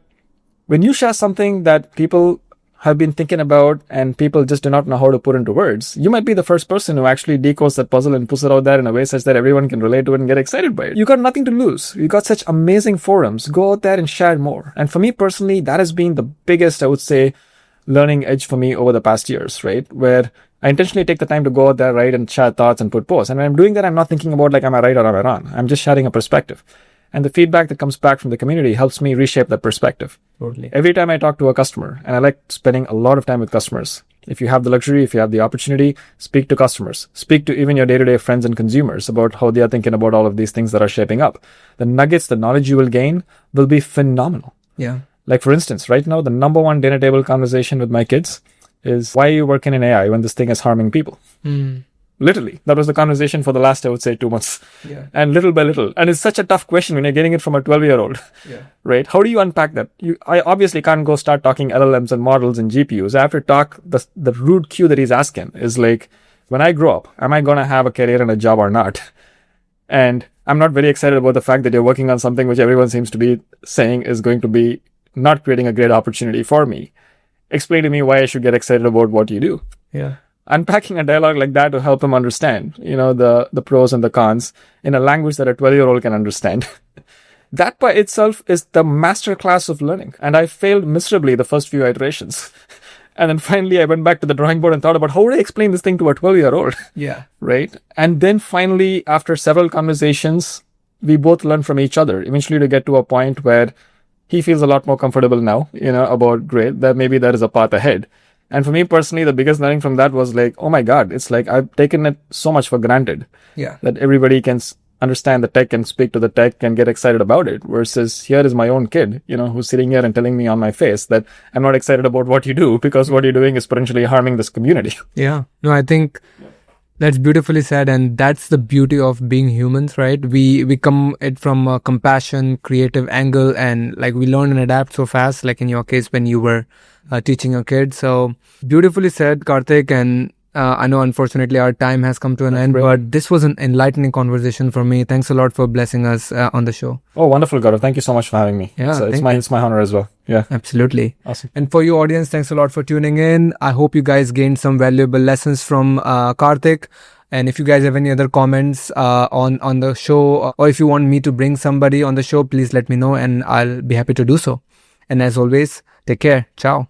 when you share something that people have been thinking about and people just do not know how to put into words, you might be the first person who actually decodes that puzzle and puts it out there in a way such that everyone can relate to it and get excited by it. You got nothing to lose. You got such amazing forums. Go out there and share more. And for me personally, that has been the biggest, I would say, learning edge for me over the past years, right? Where I intentionally take the time to go out there, write and share thoughts and put posts. And when I'm doing that, I'm not thinking about like, am I right or am I wrong? I'm just sharing a perspective. And the feedback that comes back from the community helps me reshape that perspective. Totally. Every time I talk to a customer, and I like spending a lot of time with customers. If you have the luxury, if you have the opportunity, speak to customers. Speak to even your day-to-day friends and consumers about how they are thinking about all of these things that are shaping up. The nuggets, the knowledge you will gain will be phenomenal. Yeah. Like for instance, right now, the number one dinner table conversation with my kids is, why are you working in AI when this thing is harming people? Literally, that was the conversation for the last, I would say, 2 months. Yeah. And little by little. And it's such a tough question when you're getting it from a 12-year-old. Yeah. Right? How do you unpack that? I obviously can't go start talking LLMs and models and GPUs. I have to talk, the rude cue that he's asking is like, when I grow up, am I going to have a career and a job or not? And I'm not very excited about the fact that you're working on something which everyone seems to be saying is going to be not creating a great opportunity for me. Explain to me why I should get excited about what you do. Yeah. Unpacking a dialogue like that to help him understand, the pros and the cons in a language that a 12-year-old can understand. That by itself is the masterclass of learning. And I failed miserably the first few iterations. And then finally I went back to the drawing board and thought about how would I explain this thing to a 12-year-old? Yeah. Right? And then finally, after several conversations, we both learn from each other, eventually to get to a point where he feels a lot more comfortable now, about great, that maybe there is a path ahead. And for me personally, the biggest learning from that was like, oh my God, it's like I've taken it so much for granted. Yeah. That everybody can understand the tech and speak to the tech and get excited about it. Versus here is my own kid, who's sitting here and telling me on my face that I'm not excited about what you do because what you're doing is potentially harming this community. Yeah. No, I think that's beautifully said. And that's the beauty of being humans, right? We come it from a compassion, creative angle, and like we learn and adapt so fast, like in your case when you were teaching your kids. So beautifully said, Karthik. And I know unfortunately our time has come to an end, but this was an enlightening conversation for me. Thanks a lot for blessing us on the show. Oh, wonderful, Gaurav. Thank you so much for having me. Yeah, it's my honor as well. Yeah. Absolutely. Awesome. And for you audience, thanks a lot for tuning in. I hope you guys gained some valuable lessons from Karthik. And if you guys have any other comments on the show, or if you want me to bring somebody on the show, please let me know and I'll be happy to do so. And as always, take care. Ciao.